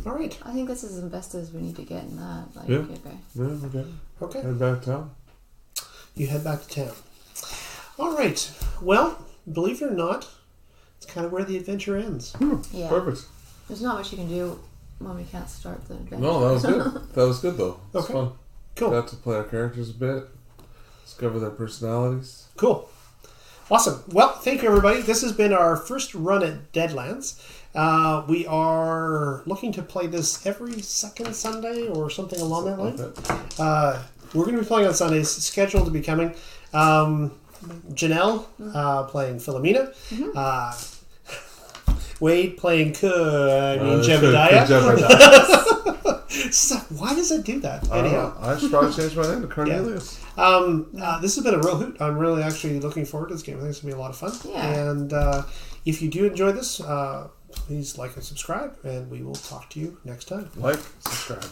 All right. I think this is as best as we need to get in that. Yeah. Okay. Yeah, okay. Okay. Head back town. You head back to town. All right. Well, believe it or not, it's kind of where the adventure ends. Yeah. Perfect. There's not much you can do when we can't start the adventure. No, that was good. That was good, though. It was Okay. fun. Cool. Got to play our characters a bit, discover their personalities. Cool. Awesome. Well, thank you, everybody. This has been our first run at Deadlands. We are looking to play this every second Sunday or something along that line. Okay. We're going to be playing on Sundays, scheduled to be coming. Janelle playing Philomena. Wade playing Jebidiah. So why does it do that? Anyhow, I should probably change my name to Cornelius. this has been a real hoot. I'm really actually looking forward to this game. I think it's going to be a lot of fun. Yeah. And if you do enjoy this, please like and subscribe, and we will talk to you next time. Like, subscribe.